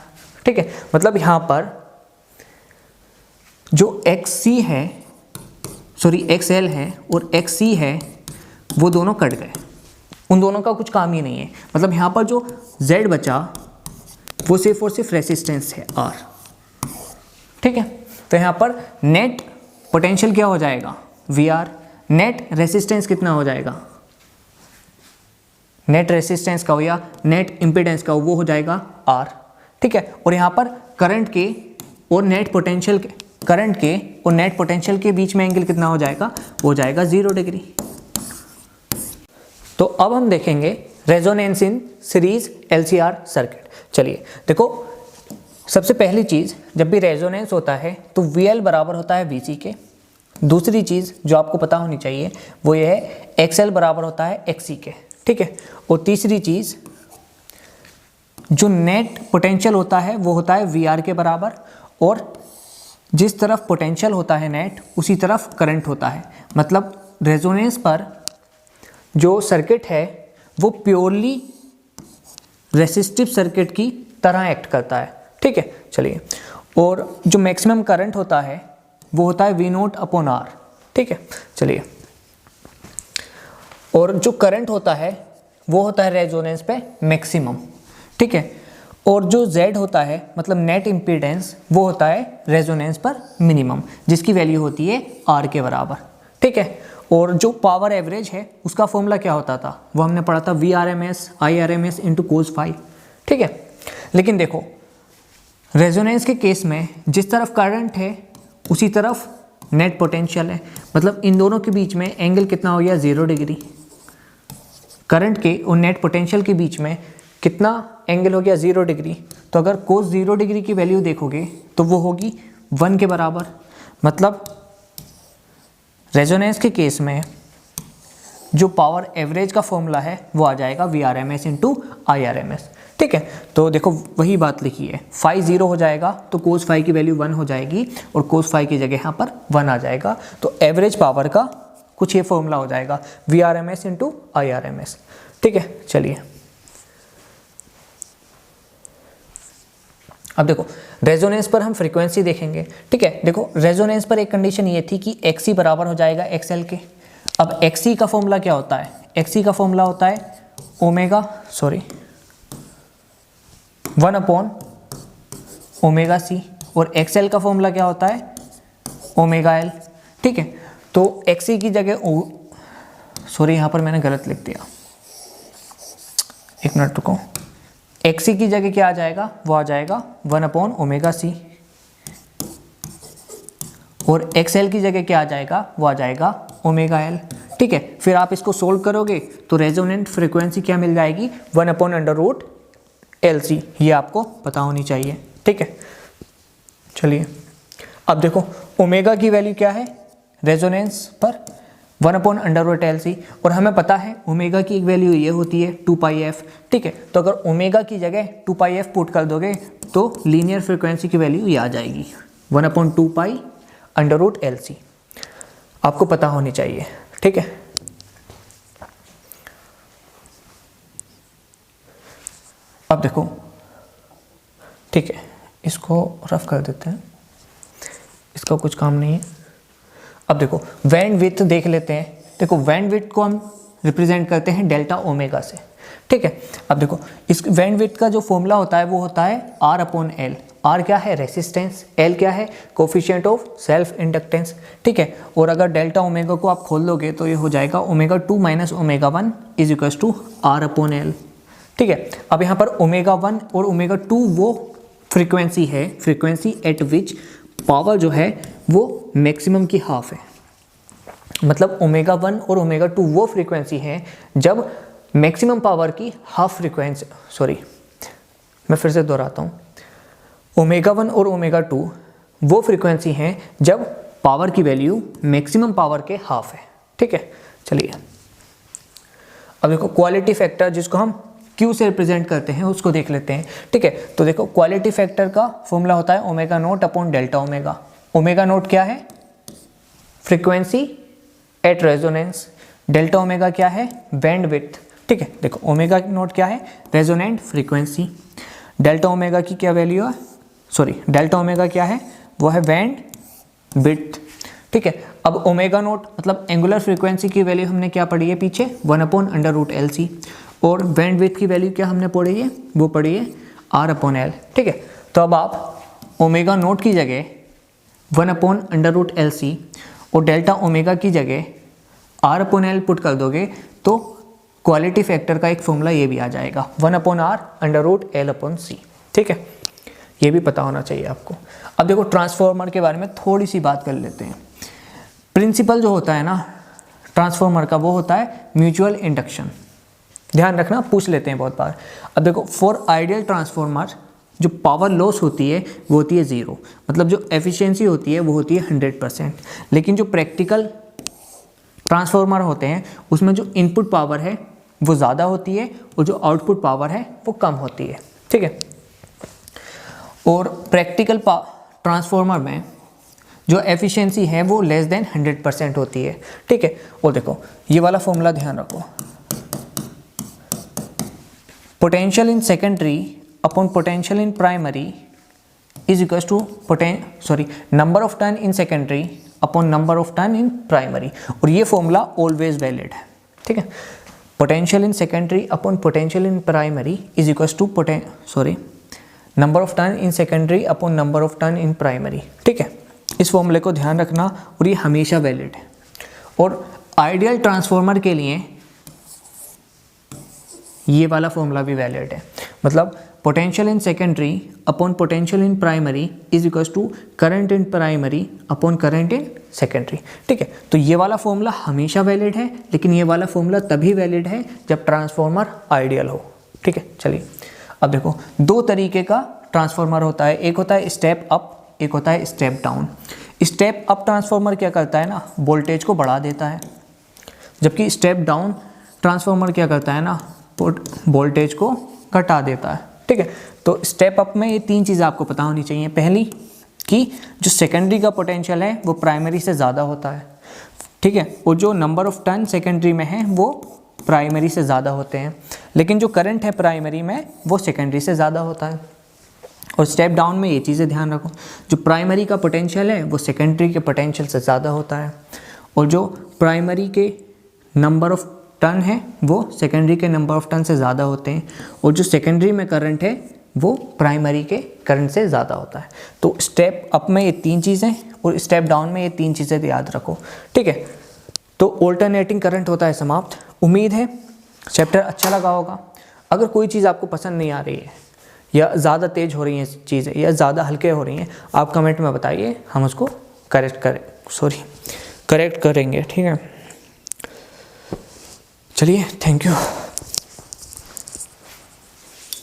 ठीक है। मतलब यहाँ पर जो एक्स सी है, सॉरी एक्स एल है और एक्स सी है, वो दोनों कट गए, उन दोनों का कुछ काम ही नहीं है। मतलब यहाँ पर जो Z बचा वो सिर्फ और सिर्फ रेसिस्टेंस है R, ठीक है। तो यहाँ पर नेट पोटेंशियल क्या हो जाएगा VR, नेट रेसिस्टेंस कितना हो जाएगा, नेट रेसिस्टेंस का हो या नेट इम्पीडेंस का हो, वो हो जाएगा R, ठीक है। और यहाँ पर करंट के और नेट पोटेंशियल के, करंट के और नेट पोटेंशियल के बीच में एंगल कितना हो जाएगा, वो हो जाएगा 0 डिग्री। तो अब हम देखेंगे resonance in series LCR circuit. चलिए देखो सबसे पहली चीज़, जब भी रेजोनेंस होता है तो VL बराबर होता है VC के। दूसरी चीज़ जो आपको पता होनी चाहिए वो ये है XL बराबर होता है XC के, ठीक है। और तीसरी चीज़ जो नेट पोटेंशियल होता है वो होता है VR के बराबर, और जिस तरफ पोटेंशियल होता है नेट उसी तरफ करंट होता है। मतलब रेजोनेंस पर जो सर्किट है वो प्योरली रेसिस्टिव सर्किट की तरह एक्ट करता है, ठीक है। चलिए, और जो मैक्सिमम करंट होता है वो होता है V0 अपॉन R, ठीक है। चलिए, और जो करंट होता है वो होता है रेजोनेंस पे मैक्सिमम, ठीक है। और जो Z होता है मतलब नेट इम्पीडेंस, वो होता है रेजोनेंस पर मिनिमम, जिसकी वैल्यू होती है R के बराबर, ठीक है। और जो पावर एवरेज है उसका फॉर्मूला क्या होता था, वो हमने पढ़ा था VRMS IRMS into cos phi, ठीक है। लेकिन देखो रेजोनेंस के केस में जिस तरफ करंट है उसी तरफ नेट पोटेंशियल है, मतलब इन दोनों के बीच में एंगल कितना हो गया 0 डिग्री। करंट के और नेट पोटेंशियल के बीच में कितना एंगल हो गया 0 डिग्री। तो अगर कोस 0 डिग्री की वैल्यू देखोगे तो वो होगी 1 के बराबर। मतलब रेजोनेंस के केस में जो पावर एवरेज का फॉर्मूला है वो आ जाएगा VRMS इंटू IRMS, ठीक है। तो देखो वही बात लिखी है, फाई 0 हो जाएगा तो कोस फाई की वैल्यू 1 हो जाएगी और कोस फाई की जगह यहाँ पर 1 आ जाएगा। तो एवरेज पावर का कुछ ये फॉर्मूला हो जाएगा VRMS इंटू IRMS, ठीक है। चलिए अब देखो रेजोनेंस पर हम फ्रीक्वेंसी देखेंगे, ठीक है। देखो रेजोनेंस पर एक कंडीशन ये थी कि XC बराबर हो जाएगा XL के। अब XC का फॉर्मूला क्या होता है, XC का फॉर्मूला होता है वन अपॉन ओमेगा C, और XL का फॉर्मूला क्या होता है ओमेगा L, ठीक है। तो XC की जगह यहाँ पर मैंने गलत लिख दिया, एक मिनट रुको। XC की जगह क्या आ जाएगा, वो आ जाएगा 1 अपॉन ओमेगा C, और XL की जगह क्या आ जाएगा, वो आ जाएगा ओमेगा L, ठीक है। फिर आप इसको सोल्व करोगे तो रेजोनेंट फ्रीक्वेंसी क्या मिल जाएगी 1 अपॉन अंडर रूट LC, ये आपको पता होनी चाहिए, ठीक है। चलिए अब देखो ओमेगा की वैल्यू क्या है रेजोनेंस पर, 1/√LC, और हमें पता है ओमेगा की एक वैल्यू ये होती है 2πf, ठीक है। तो अगर ओमेगा की जगह 2πf पुट कर दोगे तो लीनियर फ्रीक्वेंसी की वैल्यू ये आ जाएगी 1/2π√LC, आपको पता होनी चाहिए, ठीक है। अब देखो, ठीक है, इसको रफ कर देते हैं, इसका कुछ काम नहीं है। अब देखो बैंड विड्थ देख लेते हैं। देखो बैंड विड्थ को हम रिप्रेजेंट करते हैं डेल्टा ओमेगा से, ठीक है। अब देखो इस बैंड विड्थ का जो फॉर्मूला होता है वो होता है R/L। R क्या है? रेसिस्टेंस। L क्या है? कोफिशिएंट ऑफ सेल्फ इंडक्टेंस, ठीक है। और अगर डेल्टा ओमेगा को आप खोल दोगे तो ये हो जाएगा ω2 - ω1 = R/L, ठीक है। अब यहाँ पर ω1 और ω2 वो फ्रीक्वेंसी है, फ्रीक्वेंसी एट विच पावर जो है वो मैक्सिमम की हाफ है। मतलब ω1 और ω2 वो फ्रीक्वेंसी है जब मैक्सिमम पावर की हाफ फ्रीक्वेंसी, सॉरी मैं फिर से दोहराता हूँ, ω1 और ω2 वो फ्रीक्वेंसी हैं जब पावर की वैल्यू मैक्सिमम पावर के हाफ है, ठीक है। चलिए अब देखो क्वालिटी फैक्टर जिसको हम Q से रिप्रेजेंट करते हैं उसको देख लेते हैं, ठीक है। तो देखो क्वालिटी फैक्टर का फॉर्मूला होता है ω0/Δω। ω0 क्या है? Frequency at resonance. Delta omega क्या है? बैंड विड्थ, ठीक है। देखो ω0 क्या है? Resonant frequency. डेल्टा ओमेगा की क्या वैल्यू है? सॉरी डेल्टा ओमेगा क्या है? वो है बैंड विड्थ, ठीक है। अब ω0 मतलब एंगुलर फ्रीक्वेंसी की वैल्यू हमने क्या पढ़ी है पीछे? 1/√LC। और बैंड विड्थ की वैल्यू क्या हमने पढ़ी है? वो पढ़ी है R/L, ठीक है। तो अब आप ω0 की जगह 1/√LC और डेल्टा ओमेगा की जगह R/L पुट कर दोगे तो क्वालिटी फैक्टर का एक फॉर्मूला ये भी आ जाएगा 1/R√L/C, ठीक है। ये भी पता होना चाहिए आपको। अब देखो ट्रांसफार्मर के बारे में थोड़ी सी बात कर लेते हैं। प्रिंसिपल जो होता है ना ट्रांसफार्मर का वो होता है म्यूचुअल इंडक्शन। ध्यान रखना, पूछ लेते हैं बहुत बार। अब देखो फॉर आइडियल ट्रांसफार्मर जो पावर लॉस होती है वो होती है 0, मतलब जो एफिशिएंसी होती है वो होती है 100%। लेकिन जो प्रैक्टिकल ट्रांसफार्मर होते हैं उसमें जो इनपुट पावर है वो ज़्यादा होती है और जो आउटपुट पावर है वो कम होती है, ठीक है। और प्रैक्टिकल ट्रांसफार्मर में जो एफिशिएंसी है वो लेस देन 100% होती है, ठीक है। और देखो ये वाला फॉर्मूला ध्यान रखो, potential in secondary upon potential in primary is equal to number of turn in secondary upon number of turn in primary. और ये फॉर्मूला ऑलवेज वैलिड है, ठीक है। Potential in secondary upon potential in primary is equal to number of turn in secondary upon number of turn in primary, ठीक है। इस फॉर्मूले को ध्यान रखना और ये हमेशा वैलिड है। और आइडियल ट्रांसफार्मर के लिए ये वाला फॉर्मूला भी वैलिड है, मतलब potential in secondary upon potential in primary is equal to current in primary upon current in secondary, ठीक है। तो ये वाला फॉर्मूला हमेशा वैलिड है, लेकिन ये वाला फॉर्मूला तभी वैलिड है जब ट्रांसफार्मर आइडियल हो, ठीक है। चलिए अब देखो दो तरीके का ट्रांसफार्मर होता है, एक होता है स्टेप अप, एक होता है step down. Step up transformer क्या करता है ना, वोल्टेज को बढ़ा देता है, जबकि स्टेप डाउन ट्रांसफार्मर क्या करता है ना, वोल्टेज को घटा देता है, ठीक है। तो स्टेप अप में ये तीन चीज़ें आपको पता होनी चाहिए। पहली कि जो सेकेंडरी का पोटेंशियल है वो प्राइमरी से ज़्यादा होता है, ठीक है, और जो नंबर ऑफ टर्न सेकेंडरी में है वो प्राइमरी से ज़्यादा होते हैं, लेकिन जो करंट है प्राइमरी में वो सेकेंडरी से ज़्यादा होता है। और स्टेप डाउन में ये चीज़ें ध्यान रखो, जो प्राइमरी का पोटेंशियल है वो सेकेंडरी के पोटेंशियल से ज़्यादा होता है, और जो प्राइमरी के नंबर ऑफ टर्न है वो सेकेंडरी के नंबर ऑफ टर्न से ज़्यादा होते हैं, और जो सेकेंडरी में करंट है वो प्राइमरी के करंट से ज़्यादा होता है। तो स्टेप अप में ये तीन चीज़ें और स्टेप डाउन में ये तीन चीज़ें याद रखो, ठीक है। तो ऑल्टरनेटिंग करंट होता है समाप्त। उम्मीद है चैप्टर अच्छा लगा होगा। अगर कोई चीज़ आपको पसंद नहीं आ रही है या ज़्यादा तेज़ हो रही हैं चीज़ें या ज़्यादा हल्के हो रही हैं, आप कमेंट में बताइए, हम उसको करेक्ट करेंगे, ठीक है। चलिए थैंक यू।